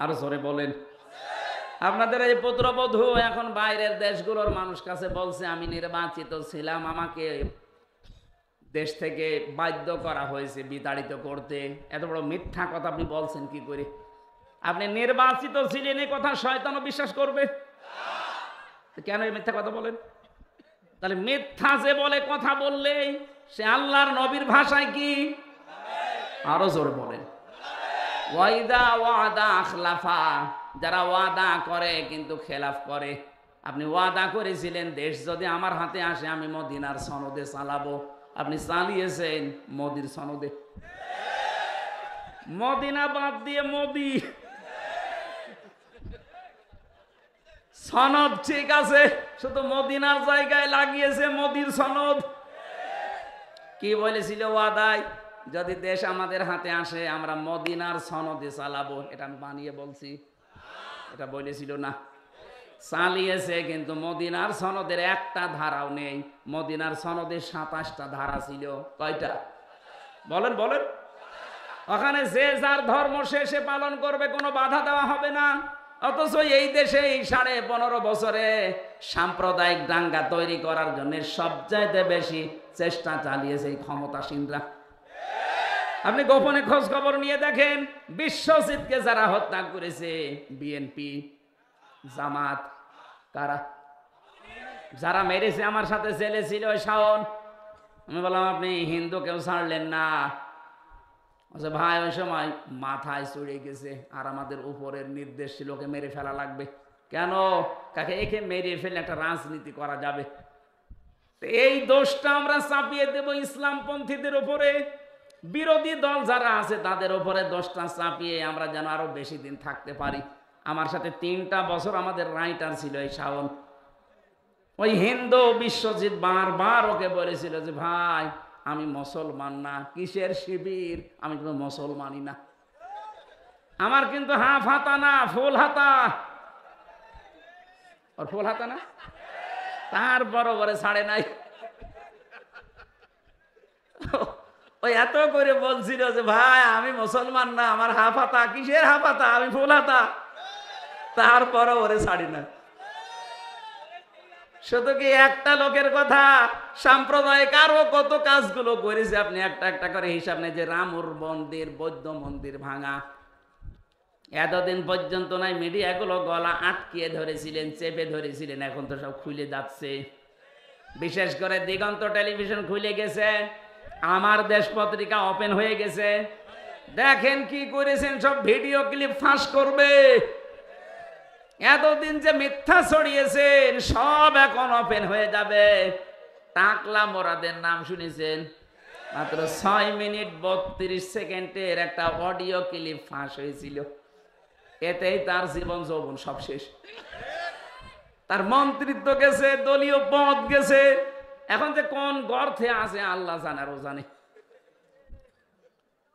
আরো জোরে বলেন। আপনাদের এই পুত্রবধূ এখন বাইরের দেশগুলোর মানুষ কাছে বলছে আমি নির্বাচিত ছিলাম, আমাকে দেশ থেকে বাধ্য করা হয়েছে বিতাড়িত করতে। এত বড় মিথ্যা কথা আপনি বলছেন কি করে? আপনি নির্বাচিত ছিলেন, এই কথা শয়তানও বিশ্বাস করবে? কেন এই মিথ্যা কথা বলেন? তাহলে মিথ্যা যে বলে কথা বললেই সে আল্লাহর নবীর ভাষায় কি? আরো জোরে বলেন। ওয়াইদা ওয়াদা আখলাফা, যারা ওয়াদা করে কিন্তু খেলাফ করে। আপনি ওয়াদা করেছিলেন দেশ যদি আমার হাতে আসে আমি মদিনার সনদে চালাবো, আপনি চালিয়েছেন মোদির সনদে। মদিনা বাদ দিয়ে মোদি। সনদ ঠিক আছে, শুধু মদিনার জায়গায় লাগিয়েছে মোদির সনদ। কি বলেছিল ওয়াদায়? যদি দেশ আমাদের হাতে আসে আমরা মদিনার সনদে চালাবো। এটা আমি বানিয়ে বলছি, এটা বলেছিল না? চালিয়েছে, কিন্তু মদিনার সনদের একটা ধারাও নেই। মদিনার সনদের 27টা ধারা ছিল। কয়টা বলেন বলেন? ওখানে যে যার ধর্ম সে পালন করবে, কোনো বাধা দেওয়া হবে না। অথচ এই দেশে এই 15.5 বছরে সাম্প্রদায়িক দাঙ্গা তৈরি করার জন্য সবচাইতে বেশি চেষ্টা চালিয়েছে এই ক্ষমতাসীনরা। আপনি গোপনে খোঁজ খবর নিয়ে দেখেন, বিশ্বজিৎকে যারা হত্যা করেছে বিএনপি, জামাত, কারা? যারা মেরেছে আমার সাথে জেলে ছিল ওই শাওন। আমি বললাম আপনি হিন্দু কেউ ছাড়লেন না? আচ্ছা ভাই ওই সময় মাথায় চড়ে গেছে, আর আমাদের উপরের নির্দেশ ছিল ওকে মেরে ফেলা লাগবে। কেন? কাকে একে মেরে ফেলে একটা রাজনীতি করা যাবে। এই দোষটা আমরা চাপিয়ে দেব ইসলামপন্থীদের উপরে। বিরোধী দল যারা আছে তাদের উপরে দোষটা চাপিয়ে আমরা যেন আরো বেশি দিন থাকতে পারি। আমার সাথে 3টা বছর আমাদের রাইটার ছিল এই শাওন। ওই হিন্দু বিশ্বজিৎ বারবার ওকে বলেছিল যে ভাই আমি মুসলমান না, কিসের শিবির, আমি কিন্তু মুসলমানই না, আমার কিন্তু হাফ হাতা না ফুল হাতা। ওর ফুল হাতা না, তারপর ওরে ছাড়ে নাই। ওই এত করে বলছিল যে ভাই আমি মুসলমান না, আমার হাফ হাতা। কিসের হাফ হাতা, আমি ফুল হাতা। তারপর ওরে ছাড়ি না। শুধু কি একটা লোকের কথা, সাম্প্রদায়িক আরো কত কাজগুলো করেছে আপনি একটা একটা করে হিসাব নেই। যে রামুর মন্দির, বৌদ্ধ মন্দির ভাঙা, এতদিন পর্যন্ত নাই মিডিয়াগুলো গলা আটকিয়ে ধরেছিলেন, চেপে ধরেছিলেন, এখন তো সব খুলে যাচ্ছে। বিশেষ করে দিগন্ত টেলিভিশন খুলে গেছে, আমার দেশ পত্রিকা ওপেন হয়ে গেছে। দেখেন কি করেছেন, সব ভিডিও ক্লিপ ফাঁস করবে। এতদিন যে মিথ্যা ছড়িয়েছেন সব এখন ওপেন হয়ে যাবে। টাকলা মোরাদের নাম শুনেছেন? মাত্র 6 মিনিট 32 সেকেন্ডের একটা অডিও ক্লিপ ফাঁস হয়েছিল। এতেই তার জীবন যৌবন সব শেষ। তার মন্ত্রিত্ব গেছে, দলীয় পদ গেছে, এখন যে কোন গর্থে আছে আল্লাহ জানে, আরো জানে।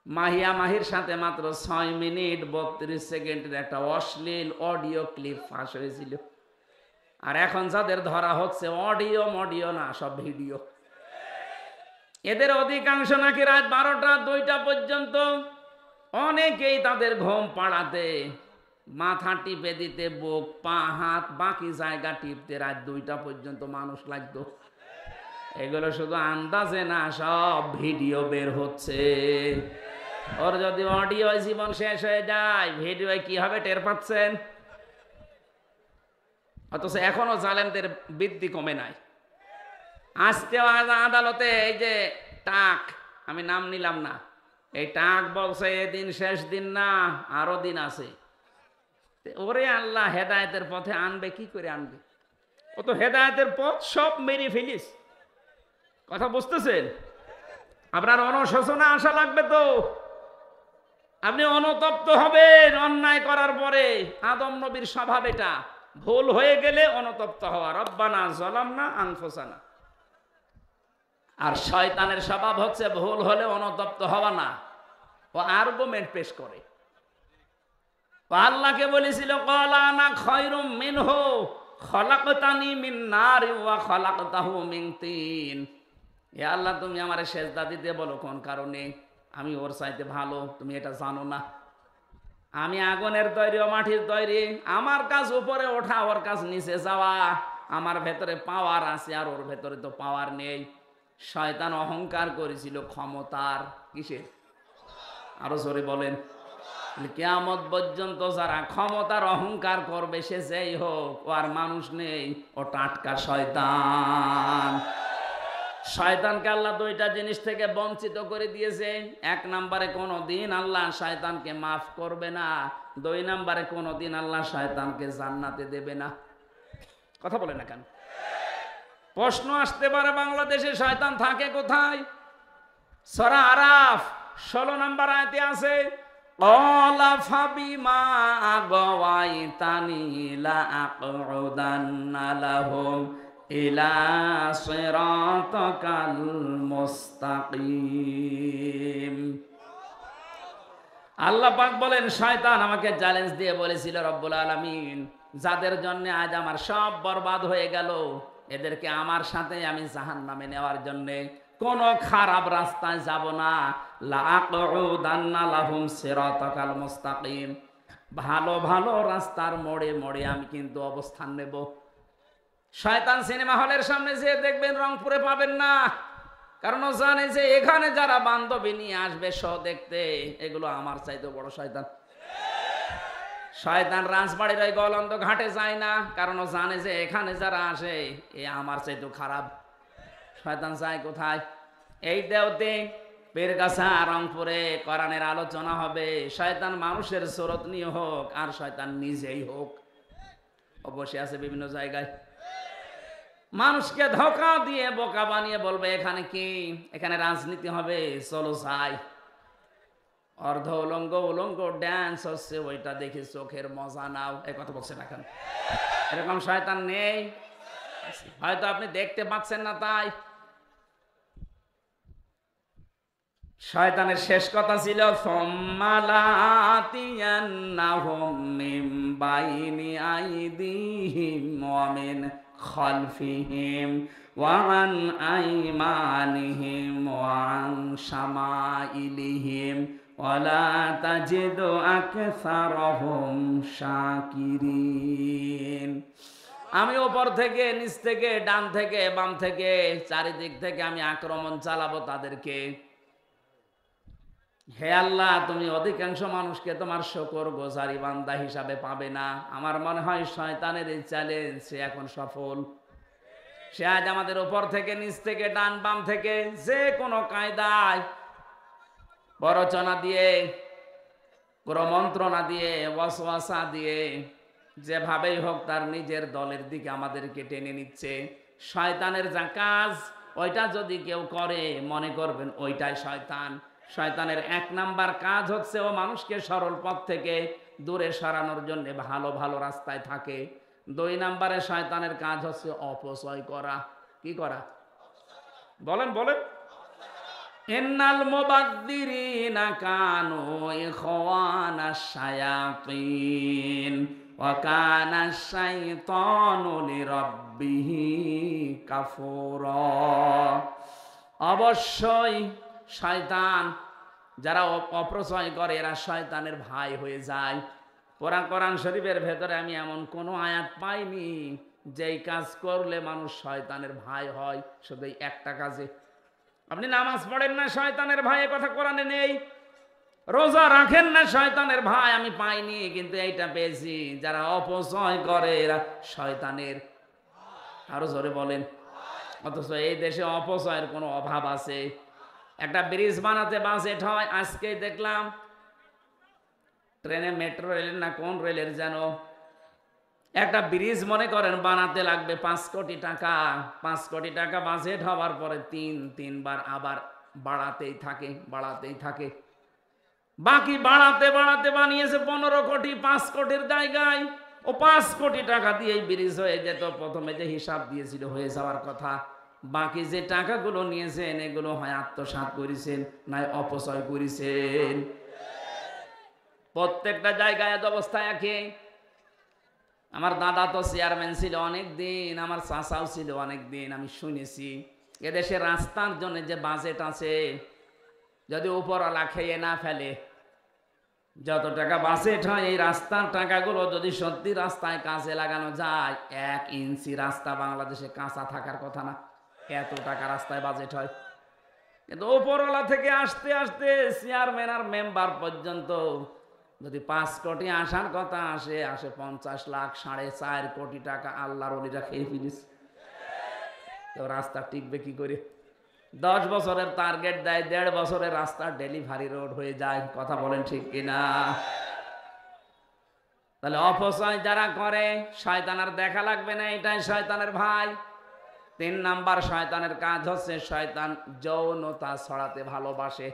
মাহিয়া মাহির সাথে মাত্র 6 মিনিট 32 সেকেন্ডের একটা অশ্লীল অডিও ক্লিপ ফাঁস হয়েছিল। আর এখন যাদের ধরা হচ্ছে অডিও না, সব ভিডিও। এদের অধিকাংশ নাকি রাত 12টা 2টা পর্যন্ত, অনেকেই তাদের ঘুম পাড়াতে, মাথা টিপে দিতে, বুক পা হাত বাকি জায়গা টিপতে রাত 2টা পর্যন্ত মানুষ লাগতো। এগুলো শুধু আন্দাজে না, সব ভিডিও বের হচ্ছে। ওর যদি অডিও জীবন শেষ হয়ে যায়, ভিডিও কি হবে টের পাচ্ছেন? অথচ এখনো জালেমদের বৃদ্ধি কমে নাই। আজকেও আদালতে এই যে টাক, আমি নাম নিলাম না, এই টাক বলছে এদিন শেষ দিন না, আরো দিন আছে। ওরে আল্লাহ, হেদায়েতের পথে আনবে কি করে আনবে? ও তো হেদায়েতের পথ সব মেরে ফেলিস। কথা বুঝতেছেন? আপনার অনুশোচনা আসা লাগবে তো। আপনি অনুতপ্ত হবেন অন্যায় করার পরে। আদম নবীর স্বভাব এটা, ভুল হয়ে গেলে অনুতপ্ত হওয়া, রব্বানা যালামনা আনফুসানা। আর শয়তানের স্বভাব হচ্ছে ভুল হলে অনুতপ্ত হওয়া না, ও আর্গুমেন্ট পেশ করে। আল্লাহকে বলেছিল ক্বালা আনা খায়রুম মিনহু খলাকতানি মিন নার ওয়া খলাকতাহু মিন তিন। হে আল্লাহ, তুমি আমারে সেজদা দিতে বলো কোন কারণে? আমি ওর চাইতে ভালো, তুমি এটা জানো না? আমি আগুনের তৈরি ও মাটির তৈরি, আমার কাজ উপরে ওঠা, ওর কাজ নিচে যাওয়া। আমার ভেতরে পাওয়ার আছে আর ওর ভেতরে তো পাওয়ার নেই। শয়তান অহংকার করেছিল ক্ষমতার। কিসের? আরো জোরে বলেন। কিয়ামত পর্যন্ত যারা ক্ষমতার অহংকার করবে, সে যেই হোক, ও আর মানুষ নেই, ও টাটকা শয়তান। শয়তানকে আল্লাহ 2টা জিনিস থেকে বঞ্চিত করে দিয়েছে। 1 নম্বরে কোনোদিন আল্লাহ শয়তানকে মাফ করবে না। 2 নম্বরে কোনোদিন আল্লাহ শয়তানকে জান্নাতে দেবে না। কথা বলে না কেন? প্রশ্ন আসতে পারে, বাংলাদেশে শয়তান থাকে কোথায়? সূরা আরাফ 16 নম্বর আয়াতে আছে, ক্বালা ফাবিমা আগওয়াইতানি লা আকউদান্না লাহুম ইলা সিরাতাকাল মুস্তাকিম। আল্লাহ পাক বলেন, শয়তান আমাকে চ্যালেঞ্জ দিয়ে বলেছিল, রব্বুল আলামিন, যাদের জন্য আজ আমার সব বরবাদ হয়ে গেল, এদেরকে আমার সাথে আমি জাহান্নামে নেওয়ার জন্য কোন খারাপ রাস্তায় যাব না। লা আকউদান্না লাহুম সিরাতাকাল মুস্তাকিম, ভালো ভালো রাস্তার মোড়ে মোড়ে আমি কিন্তু অবস্থান নেব। শয়তান সিনেমা হলের সামনে যে দেখবেন, রংপুরে পাবেন না, কারণ ও জানে যে এখানে যারা বান্ধবী নিয়ে আসবে শো দেখতে, এগুলো আমার চাইতে বড় শয়তান। শয়তান রাজবাড়ির ওই গলন্দ ঘাটে যায় না, কারণ ও জানে যে এখানে যারা আসে এ আমার চাইতে খারাপ। শয়তান যায় কোথায়? এই দেওতে, পীরগাছা, রংপুরে কোরআনের আলোচনা হবে। শয়তান মানুষের সুরত নিয়ে হোক আর শয়তান নিজেই হোক, অবশ্যই আছে বিভিন্ন জায়গায়। মানুষকে ধোঁকা দিয়ে বোকা বানিয়ে বলবে এখানে কি, এখানে রাজনীতি হবে, চলো যাই। অর্ধ উলঙ্গ উলঙ্গ ড্যান্স হচ্ছে, ওইটা দেখে চোখের মজা নাও। এই কথা বলছে না কেন? এরকম শয়তান নেই? হয়তো আপনি দেখতে পাচ্ছেন না তাই। শয়তানের শেষ কথা ছিল, সুম্মা লাআতিয়ান্নাহুম মিন বাইনি আইদিহিম ওয়া মিন খালফিহিম ওয়া আন আইমানিহিম ওয়া আন শামাইলিহিম ওয়া লা তাজিদু আকসারাহুম শাকিরিন। আমি ওপর থেকে, নিচ থেকে, ডান থেকে, বাম থেকে, চারিদিক থেকে আমি আক্রমণ চালাবো তাদেরকে। হে আল্লাহ, তুমি অধিকাংশ মানুষকে তোমার শুকর গোজারি বান্দা হিসাবে পাবে না। আমার মনে হয় শয়তানের এই চ্যালেঞ্জ সে এখন সফল। সে আজ আমাদের উপর থেকে, নিচ থেকে, ডান বাম থেকে যে কোনো কায়দায়, প্ররোচনা দিয়ে, প্রমন্ত্রণা দিয়ে, ওয়াসওয়াসা দিয়ে, যেভাবেই হোক তার নিজের দলের দিকে আমাদেরকে টেনে নিচ্ছে। শয়তানের যা কাজ, ওইটা যদি কেউ করে, মনে করবেন ওইটাই শয়তান। শয়তানের 1 নাম্বার কাজ হচ্ছে ও মানুষকে সরল পথ থেকে দূরে সরানোর জন্য ভালো ভালো রাস্তায় থাকে। 2 নাম্বারে শয়তানের কাজ হচ্ছে অপচয় করা। কি করা? বলেন বলেন। ইন্নাল মুবাযযিরিনা কানু ইখওয়ানাশ শায়াতিন ওয়া কানাশ শাইতানু লিরাব্বিহি কাফুরা। অবশ্যই শয়তান, যারা অপচয় করে এরা শয়তানের ভাই হয়ে যায়। কোরআন শরীফের ভেতরে আমি এমন কোনো আয়াত পাইনি যেই কাজ করলে মানুষ শয়তানের ভাই হয়। শুধু এই একটা কাজে। আপনি নামাজ পড়েন না শয়তানের ভাই, কথা কোরআনে নেই। রোজা রাখেন না শয়তানের ভাই, আমি পাইনি, কিন্তু এইটা পেয়েছি, যারা অপচয় করে এরা শয়তানের। আরো জোরে বলেন। অথচ এই দেশে অপচয়ের কোনো অভাব আছে? একটা ব্রিজ বানাতে বাজেট হয়, আজকে দেখলাম ট্রেনে, মেট্রো রেলের না কোন রেলের যেন একটা ব্রিজ মনে করেন বানাতে লাগবে 5 কোটি টাকা। 5 কোটি টাকা বাজেট হওয়ার পরে তিনবার আবার বাড়াতেই থাকে। বাকি বাড়াতে বাড়াতে বানিয়েছে 15 কোটি। 5 কোটির জায়গায় ও 5 কোটি টাকা দিয়ে এই ব্রিজ হয়ে যেত। প্রথমে যে হিসাব দিয়েছিল হয়ে যাওয়ার কথা, বাকি যে টাকাগুলো নিয়েছেন এগুলো হয় আত্মসাৎ করেছেন, নয় অপচয় করেছেন। প্রত্যেকটা জায়গায় অবস্থা একই। আমার দাদা তো চেয়ারম্যান ছিল অনেক দিন, আমার চাচাও ছিল অনেক দিন। আমি শুনেছি এদেশে রাস্তার জন্য যে বাজেট আছে, যদি উপরওয়ালা খেয়ে না ফেলে, যত টাকা বাজেট হয় এই রাস্তার টাকাগুলো যদি সত্যি রাস্তায় কাজে লাগানো যায়, 1 ইঞ্চি রাস্তা বাংলাদেশে কাঁচা থাকার কথা না। এত টাকা রাস্তায় বাজেট হয়। কিন্তু উপরওয়ালা থেকে আসতে আসতে চেয়ারম্যান আর মেম্বার পর্যন্ত যদি 5 কোটি আসার কথা আসে 50 লাখ, 4.5 কোটি টাকা আল্লাহর ওলিরা খেয়ে ফেলিস। তো রাস্তা টিকবে কি করে? 10 বছরের টার্গেট দেয়, 1.5 বছরের রাস্তা ডেলিভারি রোড হয়ে যায়। কথা বলেন ঠিক কিনা? তাহলে অপচয় যারা করে শয়তান আর দেখা লাগবে না, এটাই শয়তানের ভাই। 3 নাম্বার শয়তানের কাজ হচ্ছে শয়তান যৌনতা ছড়াতে ভালোবাসে।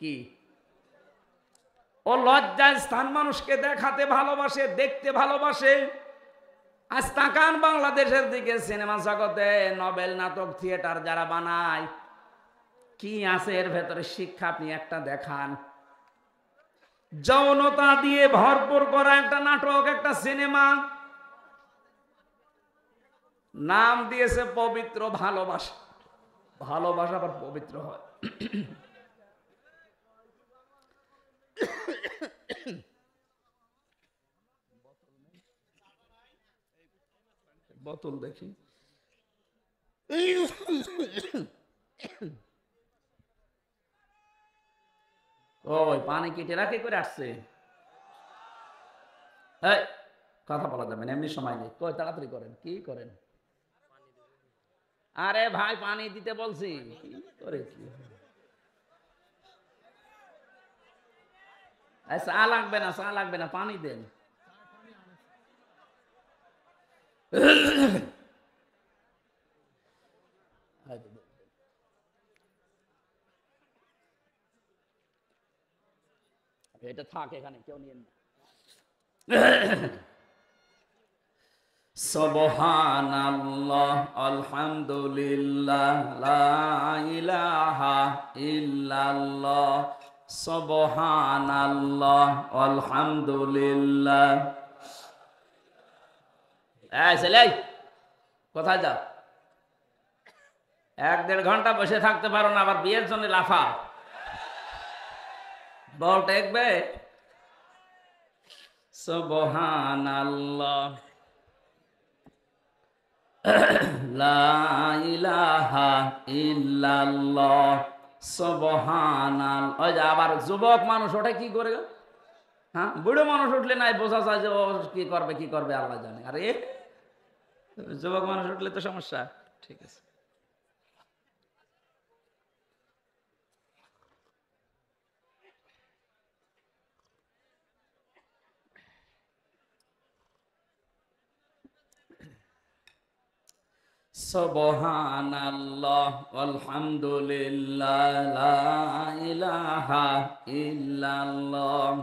কি? ও লজ্জায় স্থান মানুষকে দেখাতে ভালোবাসে, দেখতে ভালোবাসে। আজ তাকান বাংলাদেশের দিকে, সিনেমা জগতে নভেল, নাটক, থিয়েটার যারা বানায়, কি আছে এর ভেতরে শিক্ষা? আপনি একটা দেখান। যৌনতা দিয়ে ভরপুর করা একটা নাটক, একটা সিনেমা, নাম দিয়েছে পবিত্র ভালোবাসা। ভালোবাসা আবার পবিত্র হয়? বোতল দেখি। ওই পানি কেটে রাখে করে আসছে। কথা বলা যাবে না, এমনি সময় নেই। কই তাড়াতাড়ি করেন। কি করেন? আরে ভাই পানি দিতে বলছি। কি করে কি? চা লাগবে না, চা লাগবে না, পানি দেন। এটা থাক এখানে, কেউ নিয়েন না। সুবহানাল্লাহ, আলহামদুলিল্লাহ, লা ইলাহা ইল্লাল্লাহ, সুবহানাল্লাহ, আলহামদুলিল্লাহ। এই ছেলে, কোথায় যাও? 1-1.5 ঘন্টা বসে থাকতে পারো না, আবার বিয়ের জন্য লাফা। বল টেকবে? সুবহানাল্লাহ, লা ইলাহা ইল্লাল্লাহ, সুবহানাল্লাহ। ওই যে আবার যুবক মানুষ ওঠে কি করে? হ্যাঁ, বুড়ো মানুষ উঠলে নাই বোঝা যায় যে ও কি করবে আল্লাহ জানে। আরে যুবক মানুষ উঠলে তো সমস্যা। ঠিক আছে। সুবহানাল্লাহ, আলহামদুলিল্লাহ, লা ইলাহা ইল্লাল্লাহ,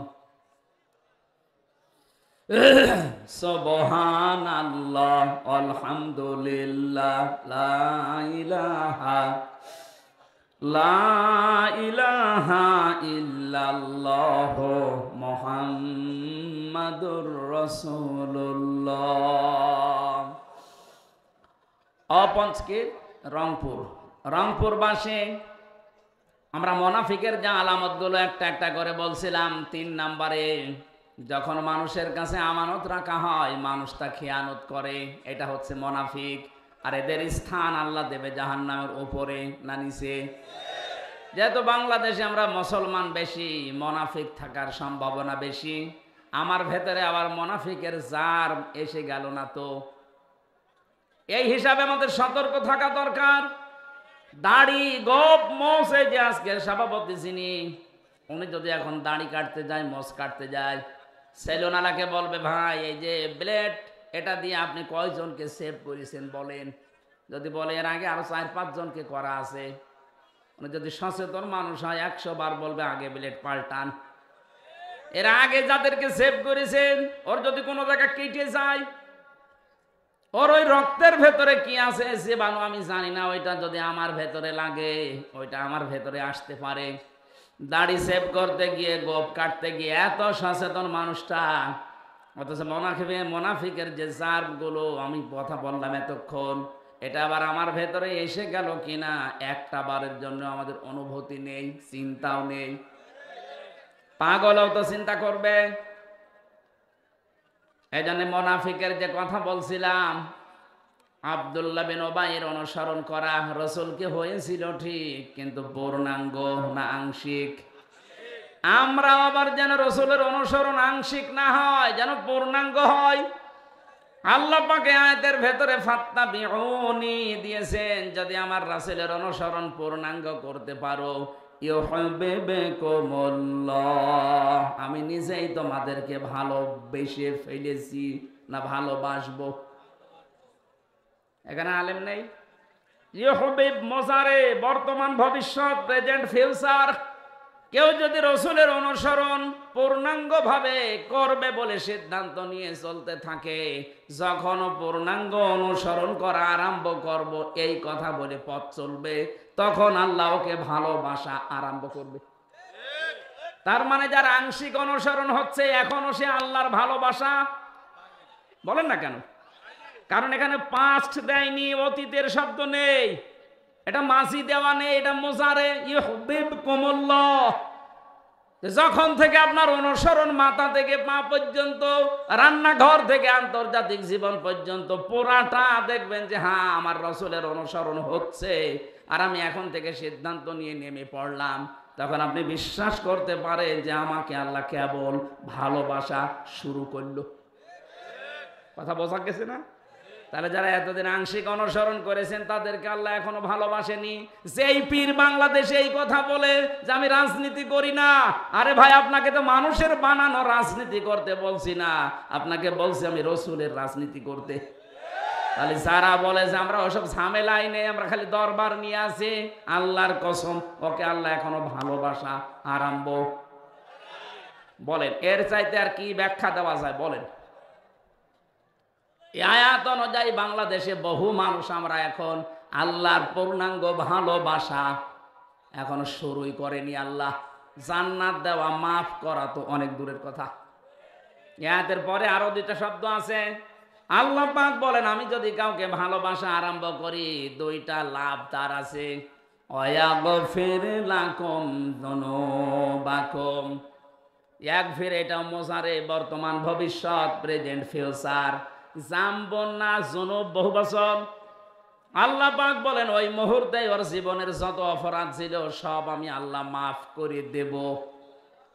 সুবহানাল্লাহ, আলহামদুলিল্লাহ, লা ইলাহা, লা ইলাহা ইল্লাল্লাহ মুহাম্মাদুর রাসূলুল্লাহ। অপঞ্চকের রংপুর বাসে আমরা মুনাফিকের যে আলামতগুলো একটা একটা করে বলছিলাম। 3 নম্বরে, যখন মানুষের কাছে আমানত রাখা হয় মানুষ তা খেয়ানত করে, এটা হচ্ছে মুনাফিক। আর এদের স্থান আল্লাহ দেবে জাহান্নামের উপরে না নিচে? যেহেতু বাংলাদেশে আমরা মুসলমান বেশি, মুনাফিক থাকার সম্ভাবনা বেশি। আমার ভেতরে আবার মুনাফিকের জার এসে গেল না তো? এই হিসাবে আমাদের সতর্ক থাকা দরকার। দাড়ি গোপ মোষ, এই যে আজকের সভাপতি যিনি, উনি যদি এখন দাড়ি কাটতে যায়, মোষ কাটতে যায়, সেলুনালাকে বলবে, ভাই এই যে ব্লেড, এটা দিয়ে আপনি কয়জনকে সেভ করেছেন বলেন। যদি বলে এর আগে আরো 4-5 জনকে করা আছে, উনি যদি সচেতন মানুষ হয় 100 বার বলবে আগে ব্লেড পাল্টান। এর আগে যাদেরকে সেভ করেছেন, ওর যদি কোনো জায়গা কেটে যায়, ওর ওই রক্তের ভেতরে কি আছে জীবাণু আমি জানি না, ওইটা যদি আমার ভেতরে লাগে, ওইটা আমার ভেতরে আসতে পারে। দাড়ি সেভ করতে গিয়ে, গোপ কাটতে গিয়ে এত সচেতন মানুষটা, অথচ মুনাফিকের যে জারগুলো আমি কথা বললাম এতক্ষণ, এটা আবার আমার ভেতরে এসে গেল কিনা একটা বারের জন্য আমাদের অনুভূতি নেই, চিন্তাও নেই। পাগলও তো চিন্তা করবে। এই জন্য মুনাফিকের যে কথা বলছিলাম, আব্দুল্লাহ বিন উবাইয়ের অনুসরণ করা। রাসূলকে হয়েছিল ঠিক, কিন্তু পূর্ণাঙ্গ না আংশিক? আমরা আবার যেন রাসূলের অনুসরণ আংশিক না হয়, যেন পূর্ণাঙ্গ হয়। আল্লাহ পাক আয়াতের ভেতরে ফাত্তাবিউনি দিয়েছেন, যদি আমার রাসূলের অনুসরণ পূর্ণাঙ্গ করতে পারো, ইউহিব্বুকুমুল্লাহ, আমি নিজেই তোমাদেরকে ভালোবেসে ফেলেছি না ভালোবাসবো? এখানে আলেম নেই? ইউহিব মোজারে, বর্তমান ভবিষ্যৎ, প্রেজেন্ট ফিউচার। কেউ যদি রাসূলের অনুসরণ পূর্ণাঙ্গ ভাবে করবে বলে সিদ্ধান্ত নিয়ে চলতে থাকে, যখন পূর্ণাঙ্গ অনুসরণ করা আরম্ভ করব এই কথা বলে পথ চলবে, তখন আল্লাহ ওকে ভালোবাসা আরম্ভ করবে। তার মানে যার আংশিক অনুসরণ হচ্ছে, এখনো সে আল্লাহর ভালোবাসা বলেন না কেন? কারণ এখানে পাস্ট দেয়নি, অতীতের শব্দ নেই, এটা মাঝি দেওয়া নেই, এটা মোজারে। ইউহিব্বুকুমুল্লাহ, যখন থেকে আপনার অনুসরণ মাথা থেকে পা পর্যন্ত, রান্নাঘর থেকে আন্তর্জাতিক জীবন পর্যন্ত পুরাটা দেখবেন যে হ্যাঁ আমার রাসূলের অনুসরণ হচ্ছে, আর আমি এখন থেকে সিদ্ধান্ত নিয়ে নেমে পড়লাম, তখন আপনি বিশ্বাস করতে পারেন যে আমাকে আল্লাহ কেবল ভালোবাসা শুরু করলো। কথা বোঝা গেছে না? তাহলে যারা এতদিন আংশিক অনুসরণ করেছেন তাদেরকে আল্লাহ এখনো ভালোবাসেনি। যেই পীর বাংলাদেশে এই কথা বলে যে আমি রাজনীতি করি না, আরে ভাই আপনাকে তো মানুষের বানানো রাজনীতি করতে বলছি না, আপনাকে বলছি আমি রাসূলের রাজনীতি করতে। তাহলে যারা বলে যে আমরা ওসব ঝামেলাই নেই, আমরা খালি দরবার নিয়ে আসি, আল্লাহর কসম ওকে আল্লাহ এখনো ভালোবাসা আরম্ভ। বলেন এর চাইতে আর কি ব্যাখ্যা দেওয়া যায় বলেন? এই আয়াত অনুযায়ী বাংলাদেশে বহু মানুষ আমরা এখন আল্লাহর পূর্ণাঙ্গ ভালোবাসা এখনো শুরুই করেনি। আল্লাহ জান্নাত দেওয়া, মাফ করা তো অনেক দূরের কথা। এই আয়াতের পরে আরো 2টা শব্দ আছে। আল্লাহ পাক বলেন আমি যদি কাউকে ভালোবাসা আরম্ভ করি, 2টা লাভ তার আছে। ওয়াগফির লাকুম যুনুবাকুম, ইয়াগফির এটা মোজারে, বর্তমান ভবিষ্যৎ, প্রেজেন্ট ফিউচার। জামবন না যুনুব বহু বছর। আল্লাহ পাক বলেন ওই মুহূর্তে ওর জীবনের যত অপরাধ ছিল সব আমি আল্লাহ মাফ করে দেব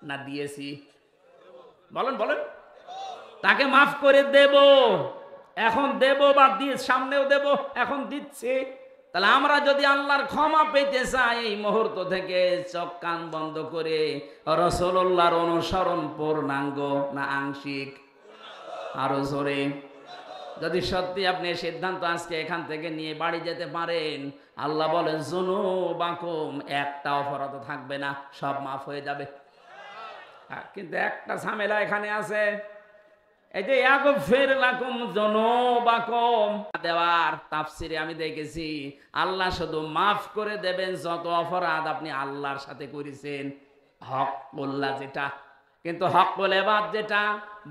না দিয়েছি? বলেন বলেন, তাকে মাফ করে দেব, এখন দেব বা দিয়ে সামনেও দেব, এখন দিচ্ছি। তাহলে আমরা যদি আল্লাহর ক্ষমা পেতে চাই, এই মুহূর্ত থেকে চোখ কান বন্ধ করে রাসূলুল্লাহর অনুসরণ পূর্ণাঙ্গ না আংশিক? আরো জোরে। যদি সত্যি আপনি সিদ্ধান্ত আজকে এখান থেকে নিয়ে বাড়ি যেতে পারেন, আল্লাহ বলেন যুনুবাকুম, একটা অপরাধ থাকবে না, সব মাফ হয়ে যাবে। কিন্তু একটা ঝামেলা এখানে আছে, এই যে ইয়াগফির লাকুম যুনুবাকুম দেওয়ার তাফসিরে আমি দেখেছি আল্লাহ শুধু মাফ করে দেবেন যত অপরাধ আপনি আল্লাহর সাথে করেছেন, হকুল্লাহ যেটা। কিন্তু হকুল ইবাদ যেটা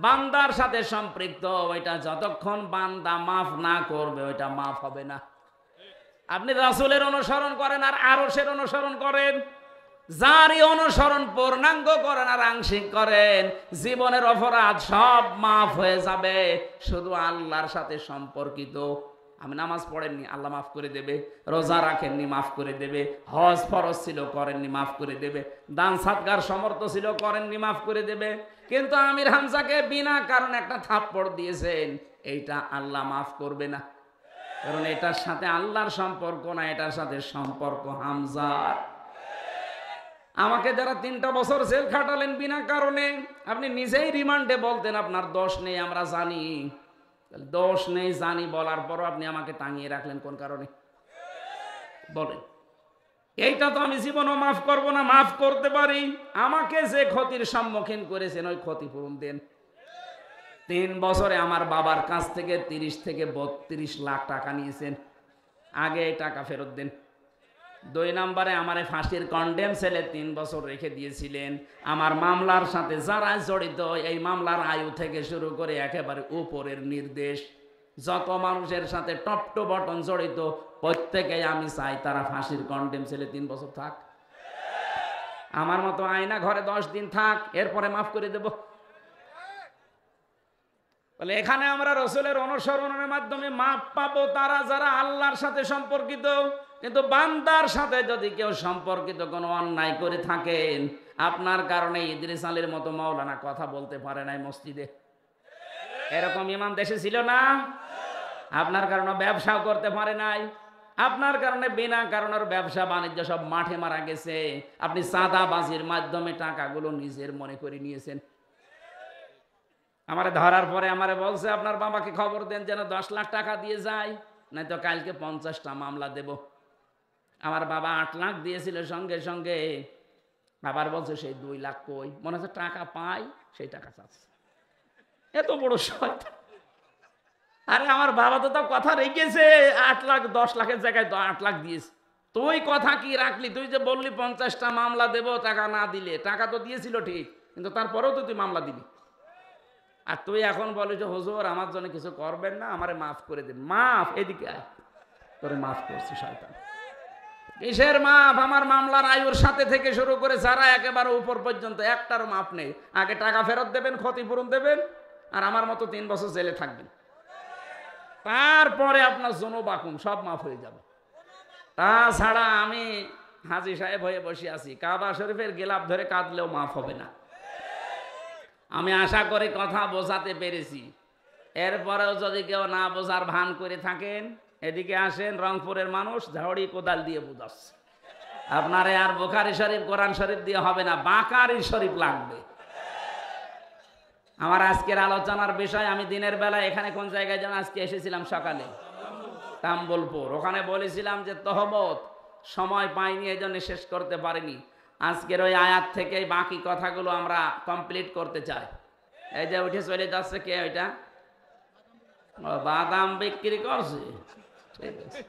বান্দার সাথে সম্পৃক্ত, ওইটা যতক্ষণ বান্দা মাফ না করবে ওইটা মাফ হবে না। আপনি রাসূলের অনুসরণ করেন আর আরশের অনুসরণ করেন, যারই অনুসরণ পূর্ণাঙ্গ করেন আর আংশিক করেন, জীবনের অপরাধ সব মাফ হয়ে যাবে। শুধু আল্লাহর সাথে সম্পর্কিত, আমি নামাজ পড়েননি আল্লাহ মাফ করে দেবে, রোজা রাখেননি মাফ করে দেবে, হজ ফরজ ছিল করেননি মাফ করে দেবে, দান সাদকার সমর্থ ছিল করেননি মাফ করে দেবে। কিন্তু আমির হামজাকে বিনা কারণে একটা থাপ্পড় দিয়েছেন, এইটা আল্লাহ মাফ করবে না, কারণ এটার সাথে আল্লাহর সম্পর্ক না, এটার সাথে সম্পর্ক হামজার। আমাকে যারা 3টা বছর জেল খাটালেন বিনা কারণে, আপনি নিজেই রিমান্ডে বলতেন আপনার দোষ নেই, আমরা জানি দোষ নেই জানি বলার পরও আপনি আমাকে টাঙিয়ে রাখলেন কোন কারণে বলেন? এইটা তো আমি জীবনও মাফ করব না। মাফ করতে পারি, আমাকে যে ক্ষতির সম্মুখীন করেছেন ওই ক্ষতিপূরণ দেন। 3 বছরে আমার বাবার কাছ থেকে 30 থেকে 32 লাখ টাকা নিয়েছেন, আগে এই টাকা ফেরত দেন। 2 নম্বরে আমারে ফাঁসির কন্ডেম সেলে 3 বছর রেখে দিয়েছিলেন। আমার মামলার সাথে যারা জড়িত, এই মামলার আয়ু থেকে শুরু করে একেবারে উপরের নির্দেশ, যত মানুষের সাথে টপ টু বটন জড়িত, প্রত্যেকেই আমি চাই তারা ফাঁসির কন্ডেম সেলে 3 বছর থাক। আমার মতো আয়না ঘরে 10 দিন থাক, এরপরে মাফ করে দেব। বলে এখানে আমরা রাসূলের অনুসরণের মাধ্যমে মাপ পাবো তারা যারা আল্লাহর সাথে সম্পর্কিত। কিন্তু বান্দার সাথে যদি কেউ সম্পর্কিত কোনো অন্যায় করে থাকেন, আপনার কারণে ইদ্রিস আলীর মতো মাওলানা কথা বলতে পারে নাই মসজিদে, এরকম ইমাম দেশে ছিল না? আপনার কারণে ব্যবসাও করতে পারে নাই, আপনার কারণে বিনা কারণের ব্যবসা বাণিজ্য সব মাঠে মারা গেছে। আপনি চাঁদাবাজির মাধ্যমে টাকাগুলো নিজের মনে করে নিয়েছেন। আমারে ধরার পরে আমারে বলছে আপনার বাবাকে খবর দেন যেন 10 লাখ টাকা দিয়ে যায়, নয়তো কালকে 50টা মামলা দেব। আমার বাবা 8 লাখ দিয়েছিল সঙ্গে সঙ্গে, আবার বলছে সেই 2 লাখ কই, মনে হচ্ছে টাকা পাই সেই টাকা চাচ্ছে। এত বড় শয়তান! আরে আমার বাবা তো তাও কথা রেখেছে, 8 লাখ 10 লাখের জায়গায় 8 লাখ দিয়েছে। তুই কথা কি রাখলি? তুই যে বললি 50টা মামলা দেব টাকা না দিলে, টাকা তো দিয়েছিল ঠিক, কিন্তু তারপরেও তো তুই মামলা দিবি। আর তুই এখন বলি যে হুজুর আমার জন্য কিছু করবেন না, আমারে মাফ করে দিন। মাফ? এদিকে আয়, তোরে মাফ করছি শয়তান। কিসের মাফ? আমার মামলার আয়ুর সাথে থেকে শুরু করে যারা একেবারে উপর পর্যন্ত একটারও মাফ নেই। আগে টাকা ফেরত দেবেন, ক্ষতিপূরণ দেবেন, আর আমার মতো 3 বছর জেলে থাকবেন, তারপরে আপনার যুনুবাকুম সব মাফ হয়ে যাবে। তাছাড়া আমি হাজী সাহেব হয়ে বসে আছি, কাবা শরীফের গেলাপ ধরে কাঁদলেও মাফ হবে না। আমি আশা করি কথা বোঝাতে পেরেছি। এরপরেও যদি কেউ না বোঝার ভান করে থাকেন, এদিকে আসেন, রংপুরের মানুষ ঝাড়ি কোদাল দিয়ে বুঝাচ্ছে। আপনারে আর বুখারী শরীফ কোরআন শরীফ দিয়ে হবে না, বাকারি শরীফ লাগবে। আমার আজকের আলোচনার বিষয়, আমি দিনের বেলা এখানে কোন জায়গায় যেন আজকে এসেছিলাম সকালে, তাম্বুলপুর, ওখানে বলেছিলাম যে তহমত সময় পাইনি এই জন্য শেষ করতে পারিনি। আজকের ওই আয়াত থেকে বাকি কথাগুলো আমরা কমপ্লিট করতে চাই। এই যে উঠে চলে যাচ্ছে কে? ওইটা বাদাম বিক্রি করছে। ঠিক আছে,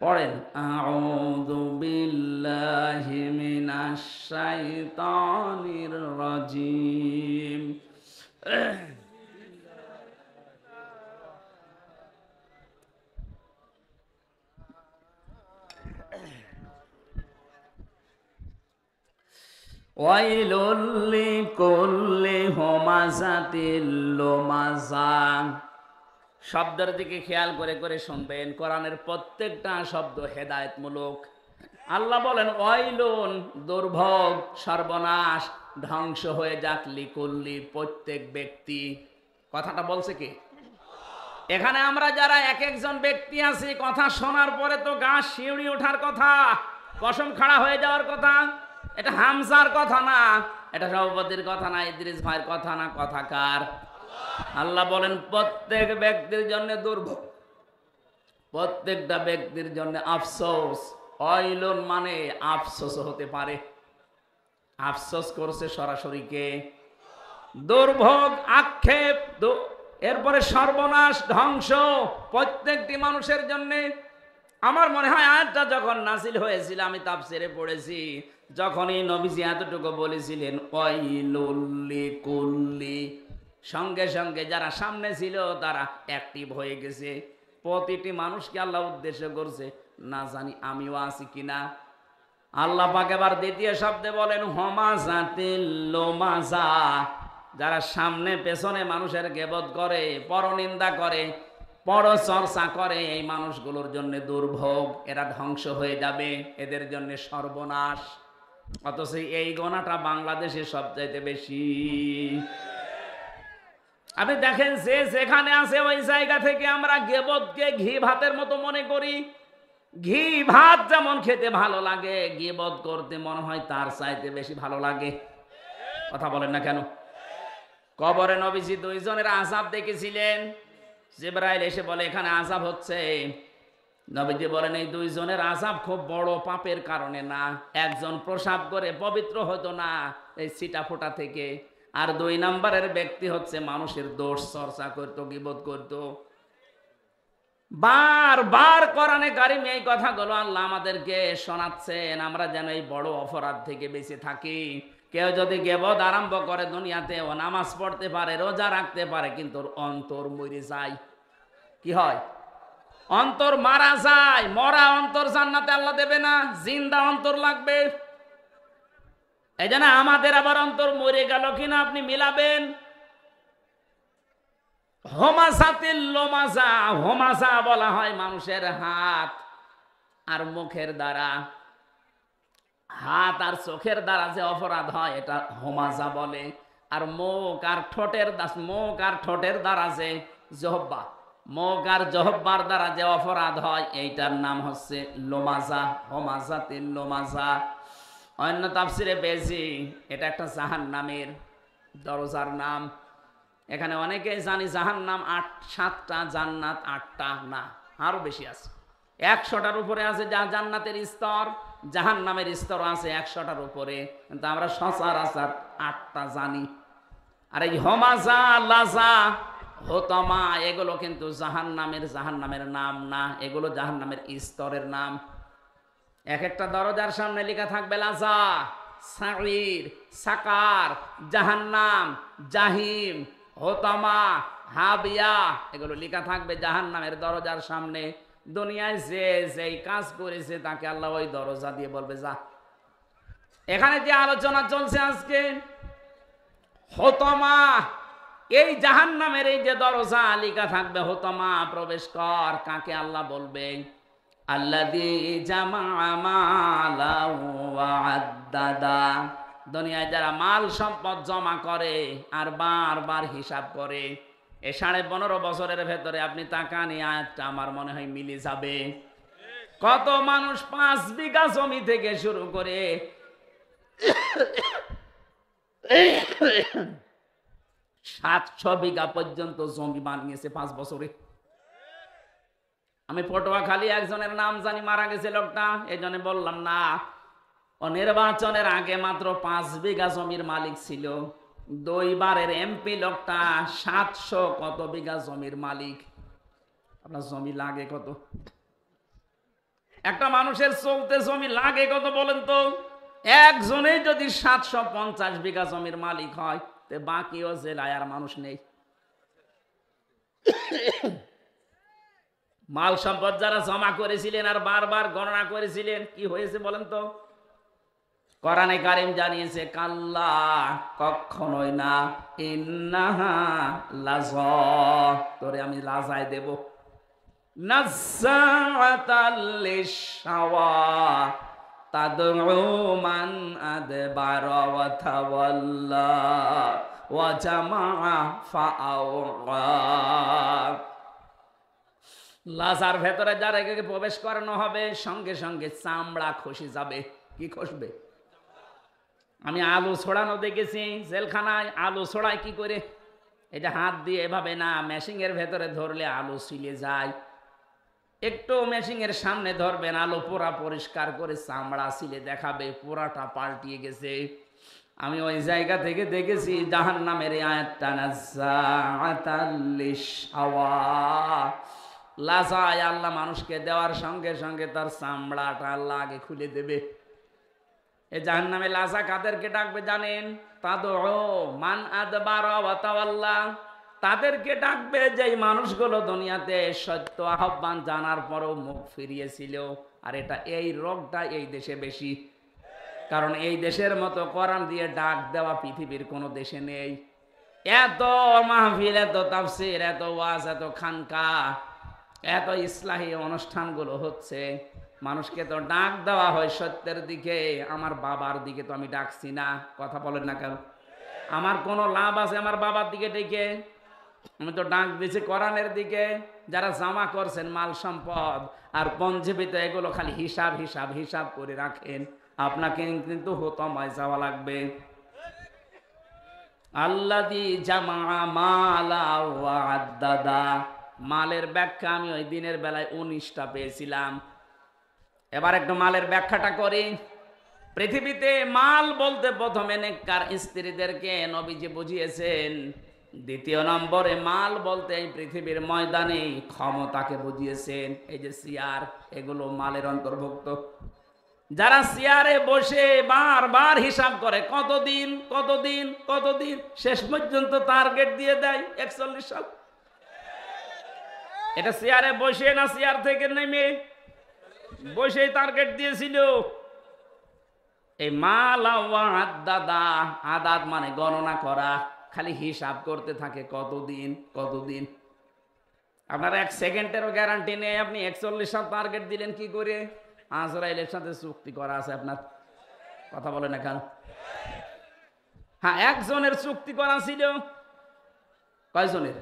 পড়েন। আউযু বিল্লাহি মিনাশ শাইতানির রাজিম। ওয়াইলুল লিকুল্লি হুমাযাতিল লুমাযা। শব্দের দিকে খেয়াল করে করে শুনবেন, কোরআনের প্রত্যেকটা শব্দ হেদায়েতমূলক। আল্লাহ বলেন ওয়াইলুন, দুর্ভোগ, সর্বনাশ, ধ্বংস হয়ে যাক, লিকুল্লি, প্রত্যেক ব্যক্তি। কথাটা বলছে কি? এখানে আমরা যারা এক একজন ব্যক্তি আছি, কথা শোনার পরে তো গা শিউড়ি ওঠার কথা, কসম খাড়া হয়ে যাওয়ার কথা। এটা হামজার কথা না, এটা সভাপতির কথা না, ইদ্রিস ভাইয়ের কথা না, কথা কার? আল্লাহ বলেন প্রত্যেক ব্যক্তির জন্য দুর্ভোগ, প্রত্যেকটা ব্যক্তির জন্য আফসোস। ওয়াইলুন মানে আফসোস হতে পারে। আফসোস করছে সরাসরি কে? দুর্ভোগ, আক্ষেপ, এরপরে সর্বনাশ, ধ্বংস প্রত্যেকটি মানুষের জন্য। আমার মনে হয় আয়াতটা যখন নাজিল হয়েছিল, আমি তাফসিরে পড়েছি, যখনই নবীজি এতটুকু বলেছিলেন ওয়াইলুল লিকুল্লি, সঙ্গে সঙ্গে যারা সামনে ছিল তারা অ্যাক্টিভ হয়ে গেছে। প্রতিটি মানুষকে আল্লাহ উদ্দেশ্য করছে, না জানি আমিও আছি কিনা। আল্লাহ পাক এবার দ্বিতীয় শব্দে বলেন হমাজাতিল লোমাজা, যারা সামনে পেছনে মানুষের গীবত করে, পরনিন্দা করে, পরচর্চা করে, এই মানুষগুলোর জন্য দুর্ভোগ, এরা ধ্বংস হয়ে যাবে, এদের জন্য সর্বনাশ। অথচ এই গোনাটা বাংলাদেশে সবচাইতে বেশি। আপনি দেখেন, যে যেখানে আছে ওই জায়গা থেকে আমরা গীবতকে ঘি ভাতের মতো মনে করি। ঘি ভাত যেমন খেতে ভালো লাগে, গীবত করতে মনে হয় তার চাইতে বেশি ভালো লাগে। কথা বলেন না কেন? কবরে নবীজি দুইজনের আযাব দেখেছিলেন। জিবরাইল এসে বলে এখানে আযাব হচ্ছে। নবীজি বলেন এই দুইজনের আযাব খুব বড় পাপের কারণে না। একজন প্রসাব করে পবিত্র হতো না এই ছিটা ফোঁটা থেকে, আর 2 নম্বরের ব্যক্তি হচ্ছে মানুষের দোষ চর্চা করত, গীবত করত। বারবার কোরআনে কারিমে এই কথাগুলো আল্লাহ আমাদেরকে শোনাচ্ছেন, আমরা যেন এই বড় অপরাধ থেকে বেঁচে থাকি। কেউ যদি গীবত আরম্ভ করে দুনিয়াতে, ও নামাজ পড়তে পারে, রোজা রাখতে পারে, কিন্তু অন্তর মরে যায়। কি হয়? অন্তর মারা যায়। মরা অন্তর জান্নাতে আল্লাহ দেবে না, জিন্দা অন্তর লাগবে। এই জন্য আমাদের আবার অন্তর মরে গেল কিনা আপনি মিলাবেন। হোমাজাতিল লোমাজা, হোমাজা বলা হয় মানুষের হাত আর মুখের দ্বারা। হাত আর চোখের দ্বারা যে অপরাধ হয় এটা হোমাজা বলে। আর মুখ আর ঠোঁটের দ্বারা যে জহব্বা, মুখ আর জহব্বার দ্বারা যে অপরাধ হয় এইটার নাম হচ্ছে লোমাজা, হোমাজাতিল লোমাজা। অন্য তাফসিরে পেয়েছি এটা একটা জাহান্নামের দরজার নাম। এখানে অনেকেই জানি জাহান্নাম 7টা, জান্নাত 8টা, না আরো বেশি আছে। 100টার উপরে আছে যা জান্নাতের স্তর, জাহান্নামের স্তর আছে 100টার উপরে, কিন্তু আমরা সচরাচর 8টা জানি। আর এই হোমাজা, লাজা, হোতমা এগুলো কিন্তু জাহান্নামের নাম না, এগুলো জাহান্নামের স্তরের নাম। এক একটা দরজার সামনে লেখা থাকবে লাজা, সাঈর, সাকার, জাহান্নাম, জাহিম, হোতামা, হাবিয়া, এগুলো লেখা থাকবে জাহান্নামের দরজার সামনে। দুনিয়ায় যে যেই কাজ করেছে তাকে আল্লাহ ওই দরজা দিয়ে বলবে যা। এখানে যে আলোচনা চলছে আজকে হোতামা, এই জাহান্নামের এই যে দরজা লেখা থাকবে হোতামা, প্রবেশ কর, কাকে আল্লাহ বলবে? আল্লাযী জামাআ মালান ওয়া আদ্দাদা, দুনিয়ায় যারা মাল সম্পদ জমা করে আর বারবার হিসাব করে। এই 15.5 বছরের ভেতরে আপনি তাকান, এই আয়াতটা আমার মনে হয় মিলে যাবে। কত মানুষ 5 বিঘা জমি থেকে শুরু করে 700 বিঘা পর্যন্ত জমি বানিয়েছে 5 বছরে। আমি পটুয়াখালী একজনের নাম জানি, মারা গেছে লোকটা, এই জন্য বললাম না। ও নির্বাচনের আগে মাত্র 5 বিঘা জমির মালিক ছিল। 2 বারের এমপি লোকটা 700 কত বিঘা জমির মালিক। আপনার জমি লাগে কত? একটা মানুষের চলতে জমি লাগে কত বলেন তো? একজনেই যদি 750 বিঘা জমির মালিক হয়, তো বাকিও জেলায় আর মানুষ নেই। মাল সম্পদ যারা জমা করেছিলেন আর বারবার গণনা করেছিলেন, কি হয়েছে বলেন তো? কোরআনে কারীম জানিয়েছে কাল্লা, কখনোই না, ইন্নাহা লাযা, তোরে আমি লাজায় দেব। নাযাআতাল লিশাওয়া তাদউ মান আদবারা ওয়া তাওয়াল্লা ওয়া জামাআ ফাআওয়া। লাজার ভেতরে যারা প্রবেশ করানো হবে, সঙ্গে সঙ্গে চামড়া খসে যাবে। কি খসবে? আমি আলু ছড়ানো দেখেছি জেলখানায়। আলু ছড়ায় কি করে? এটা হাত দিয়ে এভাবে না, মেশিনের ভেতরে ধরলে আলু ছিলে যায়। একটু মেশিনের সামনে ধরবেন, আলু পুরা পরিষ্কার করে চামড়া ছিলে দেখাবে, পুরাটা পাল্টিয়ে গেছে। আমি ওই জায়গা থেকে দেখেছি জাহান্নামের আয়াতটা নাযাআতাল লিশাওয়া, লাজায় আল্লাহ মানুষকে দেওয়ার সঙ্গে সঙ্গে তার চামড়াটা আল্লাহ আগে খুলে দেবে। এ জাহান্নামে লাজা কাদেরকে ডাকবে জানেন? তাদউ মান আদবারা ওয়া তাওয়াল্লা, তাদেরকে ডাকবে যেই মানুষগুলো দুনিয়াতে সত্য আহ্বান জানার পরও মুখ ফিরিয়েছিল। আর এটা এই রোগটা এই দেশে বেশি, কারণ এই দেশের মতো কোরআন দিয়ে ডাক দেওয়া পৃথিবীর কোনো দেশে নেই। এত মাহফিল, এত তাফসীর, এত ওয়াজ, এত খানকা, এত ইসলাহী অনুষ্ঠানগুলো হচ্ছে, মানুষকে তো ডাক দেওয়া হয় সত্যের দিকে। আমার বাবার দিকে তো আমি ডাকছি না, কথা বলেন না কেন? আমার কোনো লাভ আছে আমার বাবার দিকে ডেকে? আমি তো ডাক দিয়েছি কোরআনের দিকে। যারা জমা করছেন মাল সম্পদ আর পঞ্জীবিত, এগুলো খালি হিসাব হিসাব হিসাব করে রাখেন, আপনাকে কিন্তু হুতমায় যাওয়া লাগবে। আল্লাযী জামা মালা ওয়া আদ্দাদা, মালের ব্যাখ্যা আমি ওই দিনের বেলায় 19টা পেয়েছিলাম। এবার একটু মালের ব্যাখ্যাটা করি। পৃথিবীতে মাল বলতে প্রথমে নেককার স্ত্রীদেরকে নবীজি বুঝিয়েছেন। দ্বিতীয় নম্বরে মাল বলতে এই পৃথিবীর ময়দানে ক্ষমতাকে বুঝিয়েছেন। এই যে চেয়ার, এগুলো মালের অন্তর্ভুক্ত। যারা চেয়ারে বসে বারবার হিসাব করে কতদিন কতদিন কতদিন, শেষ পর্যন্ত টার্গেট দিয়ে দেয় 41 সাল। এটা চেয়ারে বসে না চেয়ার থেকে নেমে বসে টার্গেট দিয়েছিল। এই মাল আদাদা, আদাদ মানে গণনা করা, খালি হিসাব করতে থাকে কতদিন কতদিন। আপনার 1 সেকেন্ডেরও গ্যারান্টি নেই। আপনি 41 সাল টার্গেট দিলেন কি করে? আজরাইলের সাথে চুক্তি করা আছে আপনার, কথা বলে না কেন? হ্যাঁ, একজনের চুক্তি করা ছিল। কয়জনের?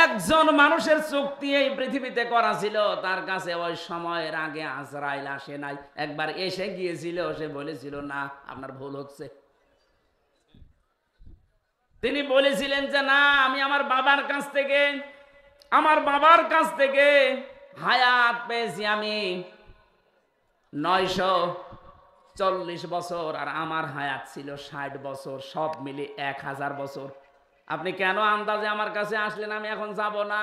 একজন মানুষের চুক্তি এই পৃথিবীতে করা ছিল। তার কাছে ওই সময়ের আগে আজরাইল আসে নাই, একবার এসে গিয়েছিল। সে বলেছিল না, আপনার ভুল হচ্ছে। তিনি বলেছিলেন যে না, আমি আমার বাবার কাছ থেকে হায়াত পেয়েছি আমি 940 বছর, আর আমার হায়াত ছিল 60 বছর, সব মিলে 1000 বছর। আপনি কেন আন্দাজে আমার কাছে আসলেন? আমি এখন যাব না।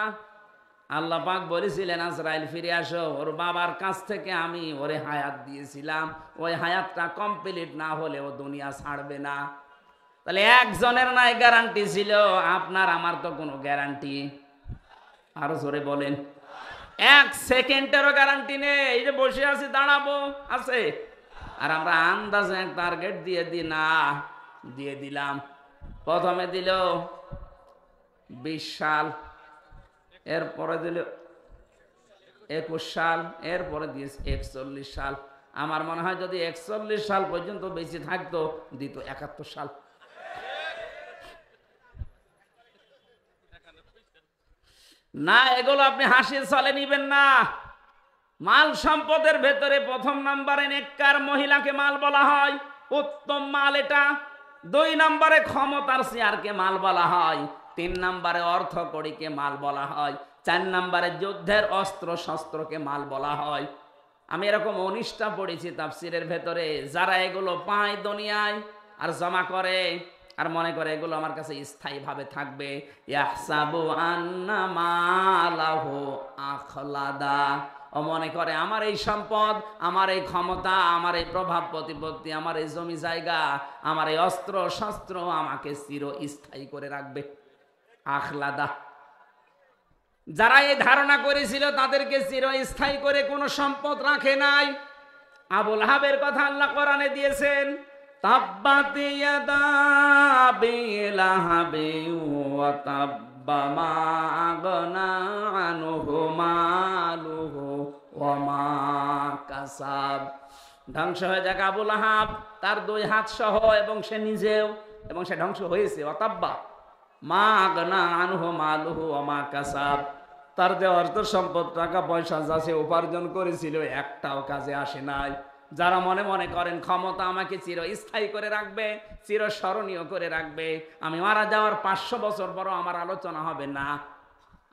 আল্লাহ পাক বলেছিলেন আজরাইল ফিরে আসো, ওর বাবার কাছ থেকে আমি ওরে হায়াত দিয়েছিলাম, ওই হায়াতটা কমপ্লিট না হলে ও দুনিয়া ছাড়বে না। তাহলে একজনের নাই গ্যারান্টি ছিল, আপনার আমার তো কোনো গ্যারান্টি। আরো জোরে বলেন। 1 সেকেন্ডেরও গ্যারান্টি নেই। এই যে বসে আছি, দাঁড়াবো আছে, আর আমরা আন্দাজে টার্গেট দিয়ে দিলাম। প্রথমে দিল 20 সাল, এরপরে দিল 21 সাল, এরপরে দিয়েছে 41 সাল। আমার মনে হয় যদি 41 সাল পর্যন্ত বেঁচে থাকতো, দিত 71 সাল। না, এগুলো আপনি হাসির ছলে নিবেন না। মাল সম্পদের ভেতরে প্রথম নম্বরে নেককার মহিলাকে মাল বলা হয়, উত্তম মাল এটা। 2 নম্বরে ক্ষমতার চেয়ারকে মাল বলা হয়। 3 নম্বরে অর্থ কড়িকে মাল বলা হয়। 4 নম্বরে যুদ্ধের অস্ত্র শস্ত্রকে মাল বলা হয়। আমি এরকম 19টা পড়েছি তাফসিরের ভেতরে। যারা এগুলো পায় দুনিয়ায় আর জমা করে আর মনে করে এগুলো আমার কাছে স্থায়ীভাবে থাকবে, ইয়াহসাবু আন্না মালাহু আখলাদা, ও মনে করে আমার এই সম্পদ, আমার এই ক্ষমতা, আমার এই প্রভাব প্রতিপত্তি, আমার এই জমি জায়গা, আমার এই অস্ত্র শস্ত্র আমাকে চিরস্থায়ী করে রাখবে। আখলাদা। যারা এই ধারণা করেছিল তাদেরকে চিরস্থায়ী করে কোনো সম্পদ রাখে নাই। আবুল হাবের কথা আল্লাহ কোরআনে দিয়েছেন, তাব্বাত ইয়াদা আবি লাহাবি ওয়া তাব্বা মা আগনা আনহু মালুহু ওয়া মা কাসাব। ধ্বংস হয়ে যাক আবুল আহাব, তার 2 হাত সহ, এবং সে নিজেও, এবং সে ধ্বংস হয়েছে। ওয়া তাব্বা মা আগনা আনহু মালুহু ওয়া মা কাসাব, তার যে অর্থ সম্পদ টাকা পয়সা যা সে উপার্জন করেছিল একটাও কাজে আসে নাই। যারা মনে মনে করেন ক্ষমতা আমাকে চিরস্থায়ী করে রাখবে, চিরস্মরণীয় করে রাখবে, আমি মারা যাওয়ার 500 বছর পরও আমার আলোচনা হবে না,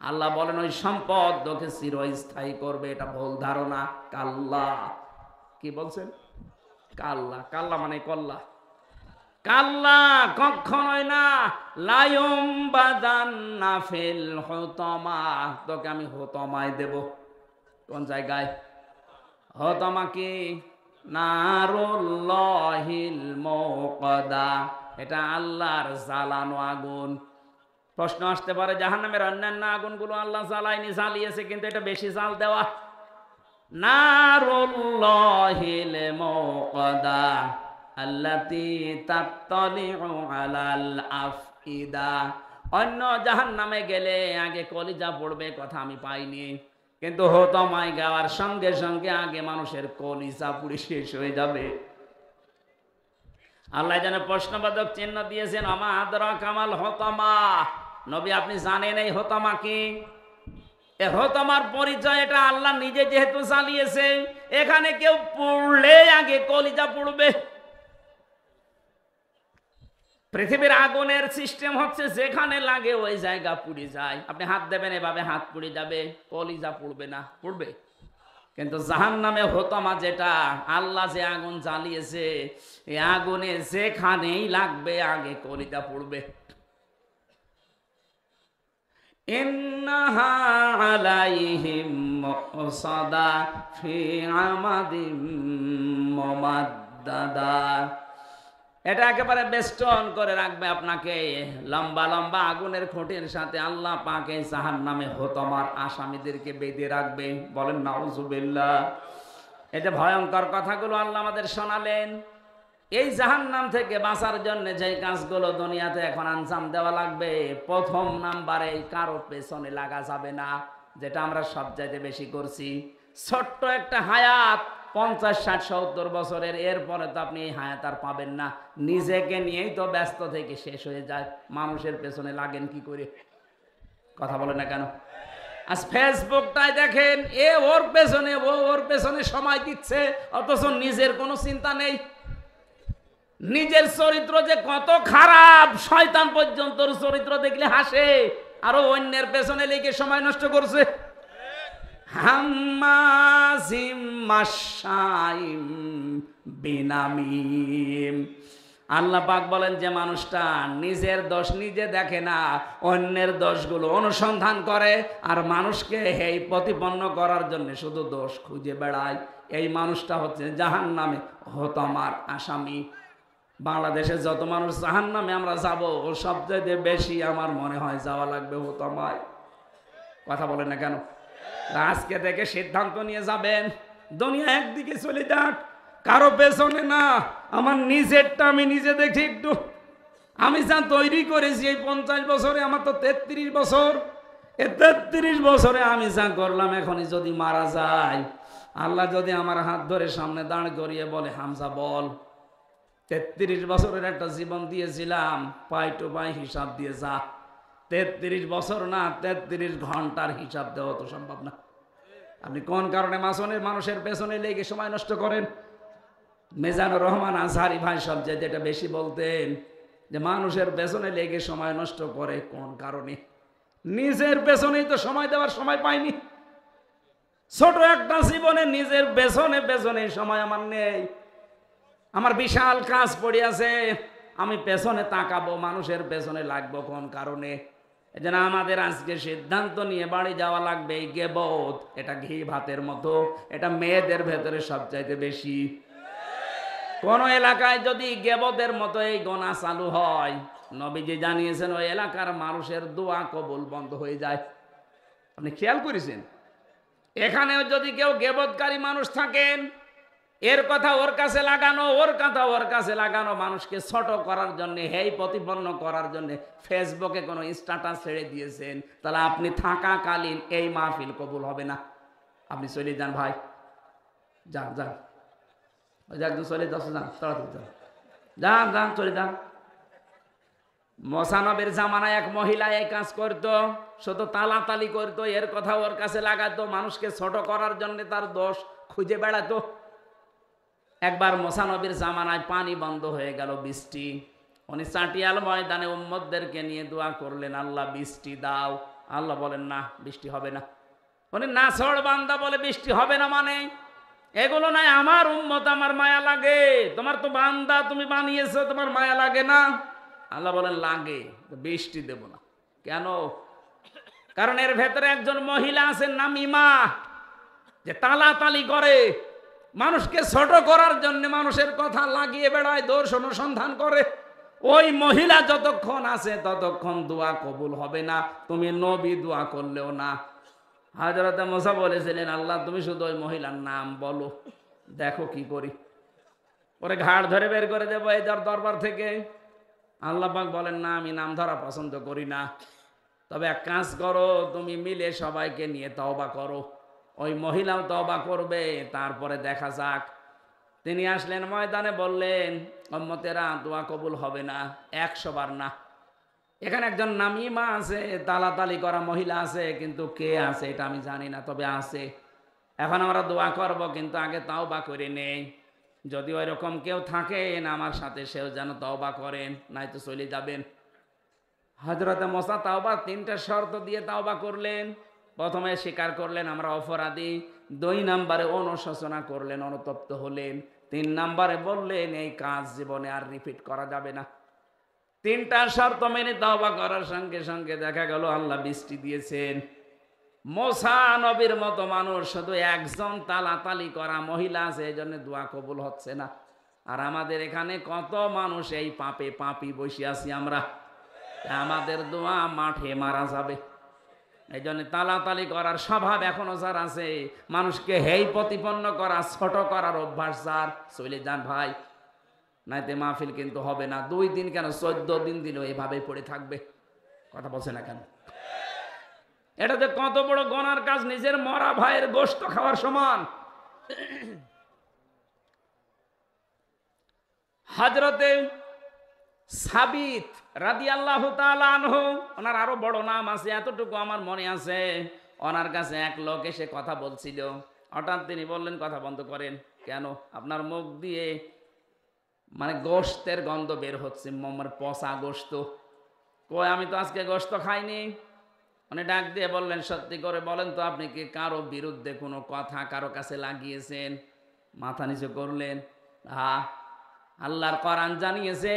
আল্লাহ বলেন ওই সম্পদ তোকে চিরস্থায়ী করবে। এটা ভুল ধারণা। কাল্লা, কি বলছেন? কাল্লা, কাল্লা মানে কল্লা। কাল্লা, কখনোই না। লায়ুম বাদান্না ফিল হুতামা, তোকে আমি হুতামায় দেব। কোন জায়গায়? হুতামা কি? নারুল্লাহিল মুকাদা, এটা আল্লাহর জ্বালানো আগুন। প্রশ্ন আসতে পারে, জাহান্নামের অন্যান্য আগুনগুলো আল্লাহ জ্বালায়নি, জ্বালিয়েছে, কিন্তু এটা বেশি জাল দেওয়া। নারুল্লাহিল মুকাদা আল্লাতী তাত্তালিউ আলাল আফইদা। অন্য জাহান্নামে গেলে আগে কলিজা পড়বে, কথা আমি পাইনি, কিন্তু হুতামায় গাওয়ার সঙ্গে সঙ্গে আগে মানুষের কলিজা পুড়ে শেষ হয়ে যাবে। আল্লাহ যেন প্রশ্নবাদক চিহ্ন দিয়েছেন, আমা আদরা কামাল হুতামা, নবী আপনি জানেন এই হুতামা কি? এ হুতামার পরিচয় এটা আল্লাহ নিজে যেহেতু চালিয়েছে, এখানে কেউ পড়লে আগে কলিজা পড়বে। পৃথিবীর আগুনের সিস্টেম হচ্ছে যেখানে লাগে ওই জায়গা পুড়ে যায়। আপনি হাত দেবেন, এভাবে হাত পুড়ে যাবে, কলিজা পুড়বে না? পুড়বে। কিন্তু জাহান্নামে হুতামা যেটা, আল্লাহ যে আগুন জ্বালিয়েছে, এই আগুনে যেখানেই লাগবে আগে কলিজা পুড়বে। ইন্নাহা আলাইহিম মুসাদা ফি আমাদিম মুমাদ্দাদা, এটা একেবারে বেষ্টন করে রাখবে আপনাকে লম্বা লম্বা আগুনের খুঁটির সাথে। আল্লাহ পাক এই জাহান্নামে হুতামার আসামিদেরকে বেঁধে রাখবে। বলেন নাউজুবিল্লাহ। এই যে ভয়ঙ্কর কথাগুলো আল্লাহ আমাদের শোনালেন, এই জাহান্নাম থেকে বাঁচার জন্য যে কাজগুলো দুনিয়াতে এখন আঞ্জাম দেওয়া লাগবে, প্রথম নাম্বারে কারো পেছনে লাগা যাবে না, যেটা আমরা সব চাইতে বেশি করছি। ছোট্ট একটা হায়াত, 50, 60, 70 বছরের, এরপরে তো আপনি এই হায়াত আর পাবেন না। নিজেকে নিয়েই তো ব্যস্ত থেকে শেষ হয়ে যায়, মানুষের পেছনে লাগেন কি করে? কথা বলে না কেন? আজ ফেসবুকটায় দেখেন, এ ওর পেছনে, ও ওর পেছনে সময় দিচ্ছে, অথচ নিজের কোনো চিন্তা নেই। নিজের চরিত্র যে কত খারাপ, শয়তান পর্যন্ত চরিত্র দেখলে হাসে, আরো অন্যের পেছনে লেগে সময় নষ্ট করছে। হাম্মাজিম মাশাইম বিনামিম। আল্লাহ পাক বলেন যে মানুষটা নিজের দোষ নিজে দেখে না, অন্যের দোষগুলো অনুসন্ধান করে আর মানুষকে এই প্রতিপন্ন করার জন্য শুধু দোষ খুঁজে বেড়ায়, এই মানুষটা হচ্ছে জাহান্নামে হুতামার আসামি। বাংলাদেশে যত মানুষ জাহান্নামে আমরা যাব, ও সবচেয়ে বেশি আমার মনে হয় যাওয়া লাগবে হুতামায়। কথা বলে না কেন? আজকে থেকে সিদ্ধান্ত নিয়ে যাবেন, দুনিয়া একদিকে চলে যাক, কারো পেছনে না, আমার নিজেরটা আমি নিজে দেখি একটু। আমি যা তৈরি করেছি এই 50 বছরে, আমার তো 33 বছর, এই 33 বছরে আমি যা করলাম, এখনই যদি মারা যায়, আল্লাহ যদি আমার হাত ধরে সামনে দাঁড় করিয়ে বলে, হামজা বল, 33 বছরের একটা জীবন দিয়েছিলাম, পাই টু পাই হিসাব দিয়ে যা। 33 বছর না, 33 ঘন্টার হিসাব দেওয়া তো সম্ভব না। আপনি কোন কারণে মানুষের পেছনে লেগে সময় নষ্ট করেন? মিজানুর রহমান আজহারি ভাই সবচেয়ে যেটা বেশি বলতেন, যে মানুষের পেছনে লেগে সময় নষ্ট করে কোন কারণে? নিজের পেছনেই তো সময় দেওয়ার সময় পাইনি। ছোট একটা জীবনে নিজের পেছনে পেছনে সময় আমার নেই। আমার বিশাল কাজ পড়ে আছে, আমি পেছনে তাকাবো, মানুষের পেছনে লাগবো কোন কারণে? এজন্য আমাদের আজকে সিদ্ধান্ত নিয়ে বাড়ি যাওয়া লাগবে। এই গীবত, এটা ঘি ভাতের মতো, এটা মেয়েদের ভেতরে সবচাইতে বেশি। কোন এলাকায় যদি গীবতের মতো এই গোনা চালু হয়, নবীজি জানিয়েছেন ওই এলাকার মানুষের দোয়া কবুল বন্ধ হয়ে যায়। আপনি খেয়াল করেছেন? এখানেও যদি কেউ গীবতকারী মানুষ থাকেন, এর কথা ওর কাছে লাগানো, ওর কথা ওর কাছে লাগানো, মানুষকে ছোট করার জন্য, হেই প্রতিপন্ন করার জন্য ফেসবুকে কোনো স্ট্যাটাস ছেড়ে দিয়েছেন, তাহলে আপনি থাকাকালীন এই মাহফিল কবুল হবে না। আপনি চলে যান ভাই, যান যান, ওই যে একদম চলে যাচ্ছে, যান তাড়াতাড়ি যান, যান যান চলে যান। মোসানবের জামানায় এক মহিলা এই কাজ করতো, শুধু তালাতালি করতো, এর কথা ওর কাছে লাগাতো, মানুষকে ছোট করার জন্য তার দোষ খুঁজে বেড়াতো। একবার মোসানবীর জামানায় পানি বন্ধ হয়ে গেল, বৃষ্টি। উনি চাটিয়াল ময়দানে উম্মতদেরকে নিয়ে দোয়া করলেন, আল্লাহ বৃষ্টি দাও। আল্লাহ বলেন না, বৃষ্টি হবে না। উনি নাছড় বান্দা বলে বৃষ্টি হবে না মানে? এগুলো নাই আমার উম্মত, আমার মায়া লাগে। তোমার তো বান্দা, তুমি বানিয়েছো, তোমার মায়া লাগে না? আল্লাহ বলেন লাগে, বৃষ্টি দেব না। কেন? কারণ এর ভেতরে একজন মহিলা আছেন নামিমা, যে তালাতালি করে, মানুষকে ছোট করার জন্য মানুষের কথা লাগিয়ে বেড়ায়, দোষ অনুসন্ধান করে। ওই মহিলা যতক্ষণ আছে ততক্ষণ দোয়া কবুল হবে না, তুমি নবী দোয়া করলেও না। হযরত মুসা বলেছিলেন, আল্লাহ তুমি শুধু ওই মহিলার নাম বলো, দেখো কি করি। পরে ঘাড় ধরে বের করে দেবো এই দরবার থেকে। আল্লাহ পাক বলেন, না, আমি নাম ধরা পছন্দ করি না। তবে এক কাজ করো, তুমি মিলে সবাইকে নিয়ে তওবা করো। ওই মহিলাও তওবা করবে, তারপরে দেখা যাক। তিনি আসলেন ময়দানে, বললেন, উম্মতেরা দোয়া কবুল হবে না 100 বার না। এখানে একজন নামিমা আছে, তালাতালি করা মহিলা আছে, কিন্তু কে আছে এটা আমি জানি না, তবে আছে। এখন আমরা দোয়া করব, কিন্তু আগে তওবা করে নেই। যদি ওই রকম কেউ থাকেন আমার সাথে, সেও যেন তওবা করেন, নাই তো চলে যাবেন। হযরতে মুসা তাওবা 3টা শর্ত দিয়ে তাওবা করলেন। প্রথমে স্বীকার করলেন আমরা অপরাধী, 2 নম্বরে অনুশোচনা করলেন, অনুতপ্ত হলেন, 3 নম্বরে বললেন এই কাজ জীবনে আর রিপিট করা যাবে না। 3টা শর্ত মেনে তাওবা করার সঙ্গে সঙ্গে দেখা গেল আল্লাহ বৃষ্টি দিয়েছেন। মুসা নবীর মতো মানুষ, শুধু একজন তালাতালি করা মহিলা আছে, এই জন্য দোয়া কবুল হচ্ছে না। আর আমাদের এখানে কত মানুষ এই পাপে পাপি বসে আছি আমরা, আমাদের দোয়া মাঠে মারা যাবে। এই জন্য তালাতালি করার স্বভাব এখনো যার আছে, মানুষকে হেই প্রতিপন্ন করা, ছোট করার অভ্যাস যার, চলে যান ভাই, নাইতে মাহফিল কিন্তু হবে না। 2 দিন কেন, 14 দিন দিলেও এভাবে পড়ে থাকবে। কথা বলছে না কেন? এটা যে কত বড় গুনার কাজ, নিজের মরা ভাইয়ের গোশত খাওয়ার সমান। হযরতে সাবিত রাদিয়াল্লাহু তাআলা আনহু, ওনার আরো বড় নাম আছে, এতটুকু আমার মনে আছে। ওনার কাছে এক লোক এসে কথা বলছিল, হঠাৎ তিনি বললেন, কথা বন্ধ করেন। কেন? আপনার মুখ দিয়ে মানে গোশতের গন্ধ বের হচ্ছে, পচা গোশত। কই, আমি তো আজকে গোশত খাইনি। উনি ডাক দিয়ে বললেন, সত্যি করে বলেন তো, আপনি কি কারো বিরুদ্ধে কোনো কথা কারো কাছে লাগিয়েছেন? মাথা নিচু করলেন। হ্যাঁ, আল্লাহর কোরআন জানিয়েছে,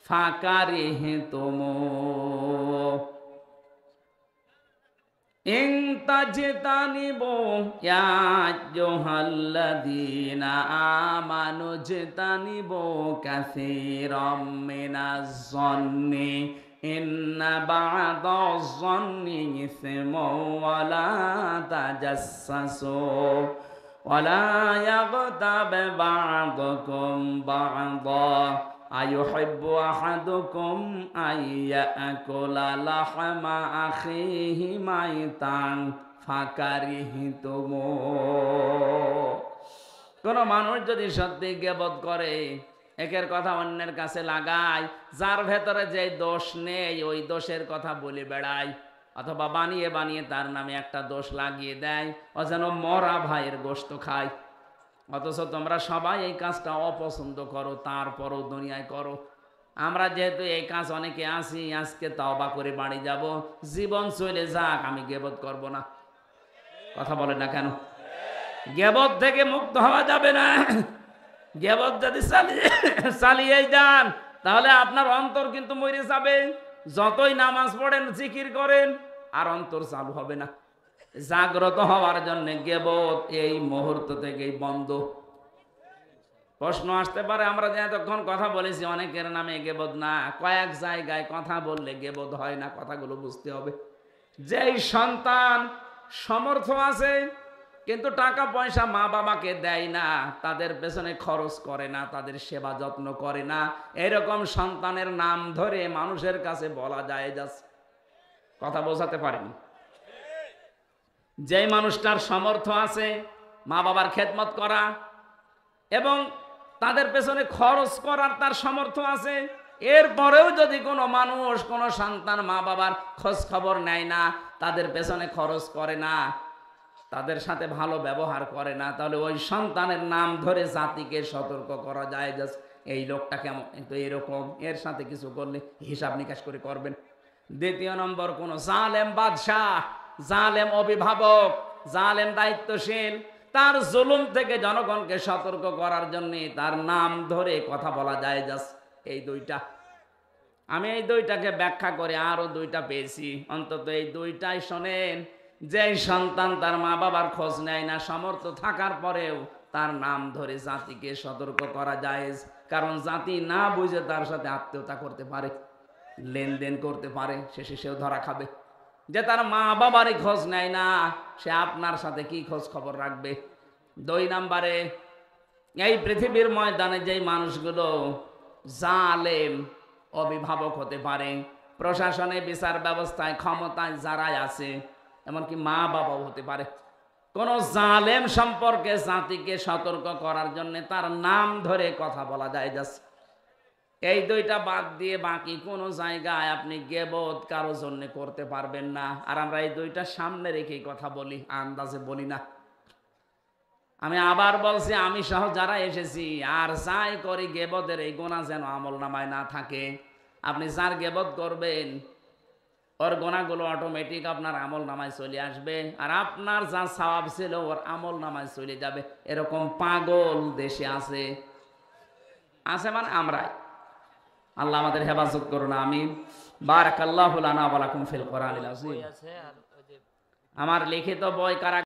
ফাকারিহতুম ইন তাজতানিবু ইয়া আইয়ুহাল্লাযীনা আমানু জতানিবু কাসীরাম মিনাজ-যন্নি ইন্না বা'দাজ-যন্নি ইসমুন ওয়া লা তাজাসসাসু ওয়া লা ইয়াগতাব বা'দুকুম বা'দা আইয়ুহিব্বু আহাদুকুম আইয়াকুলা লাহমা আখিহি মাইতান ফাকারিহতুম। কোন মানুষ যদি সত্যি গীবত করে, একের কথা অন্যের কাছে লাগায়, যার ভেতরে যে দোষ নেই ওই দোষের কথা বলে বেড়ায়, অথবা বানিয়ে বানিয়ে তার নামে একটা দোষ লাগিয়ে দেয়, ও যেন মরা ভাইয়ের গোশত খায়। অথচ তোমরা সবাই এই কাজটা অপছন্দ করো, তারপরও দুনিয়ায় করো। আমরা যেহেতু এই কাজ অনেকে আসি, আজকে তওবা করে বাড়ি যাব, জীবন চলে যাক, আমি গীবত করব না। কথা বলে না কেন? গীবত থেকে মুক্ত হওয়া যাবে না। গীবত যদি চালিয়ে যান, তাহলে আপনার অন্তর কিন্তু মরে যাবে। যতই নামাজ পড়েন, জিকির করেন, আর অন্তর চালু হবে না। জাগ্রত হওয়ার জন্য গীবত এই মুহূর্ত থেকেই বন্ধ। প্রশ্ন আসতে পারে, আমরা যে এতক্ষণ কথা বলেছি অনেকের নামে গীবত না, কয়েক জায়গায় কথা বললে গীবত হয় না। কথাগুলো বুঝতে হবে। যেই সন্তান সমর্থ আছে কিন্তু টাকা পয়সা মা বাবাকে দেয় না, তাদের পেছনে খরচ করে না, তাদের সেবা যত্ন করে না, এরকম সন্তানের নাম ধরে মানুষের কাছে বলা যায় যাচ্ছে। কথা বোঝাতে পারেনি? যে মানুষটার সামর্থ্য আছে মা বাবার খেদমত করা এবং তাদের পেছনে খরচ করার তার সামর্থ্য আছে, এরপরেও যদি কোনো মানুষ, কোনো সন্তান মা বাবার খোঁজ খবর নেয় না, তাদের পেছনে খরচ করে না, তাদের সাথে ভালো ব্যবহার করে না, তাহলে ওই সন্তানের নাম ধরে জাতিকে সতর্ক করা যায় যে এই লোকটা কেমন, কিন্তু এরকম, এর সাথে কিছু করলে হিসাব নিকাশ করে করবেন। দ্বিতীয় নম্বর, কোন জালেম বাদশাহ, জালেম অভিভাবক, জালেম দায়িত্বশীল তার জুলুম থেকে জনগণকে সতর্ক করার জন্য তার নাম ধরে কথা বলা যায়। জাস্ট এই দুইটা, আমি এই দুইটাকে ব্যাখ্যা করে আরো দুইটা পেয়েছি। অন্তত এই দুইটাই শোনেন, যে সন্তান তার মা বাবার খোঁজ নেয় না, সমর্থ থাকার পরেও তার নাম ধরে জাতিকে সতর্ক করা যায়। কারণ জাতি না বুঝে তার সাথে আত্মীয়তা করতে পারে, লেনদেন করতে পারে, শেষে সেও ধরা খাবে। যে তার মা বাবারই খোঁজ নেয় না, সে আপনার সাথে কি খোঁজ খবর রাখবে? 2 নম্বরে, এই পৃথিবীর ময়দানে যেই মানুষগুলো জালেম অভিভাবক হতে পারে, প্রশাসনে বিচার ব্যবস্থায় ক্ষমতায় যারাই আছে, এমনকি মা বাবাও হতে পারে, কোন জালেম সম্পর্কে জাতিকে সতর্ক করার জন্য তার নাম ধরে কথা বলা যায়। যাচ্ছে এই দুইটা বাদ দিয়ে বাকি কোন জায়গায় আপনি গীবত কারো জন্য করতে পারবেন না। আর আমরা এই দুইটা সামনে রেখেই কথা বলি, আন্দাজে বলি না। আমি আবার বলছি, আমি সহ যারা এসেছি, আর যাই করি গীবতের এই গুনাহ যেন আমল নামায় না থাকে। আপনি যার গীবত করবেন ওর গুনাহগুলো অটোমেটিক আপনার আমল নামায় চলে আসবে, আর আপনার যা সওয়াব ছিল ওর আমল নামায় চলে যাবে। এরকম পাগল দেশে আছে, আছে মানে আমরাই। আল্লাহ আমাদের হেফাজত করুন, আমিন। বারাকাল্লাহু লানা ওয়া লাকুম ফিল কোরআনিল আযীম। আমার লিখিত বই কারা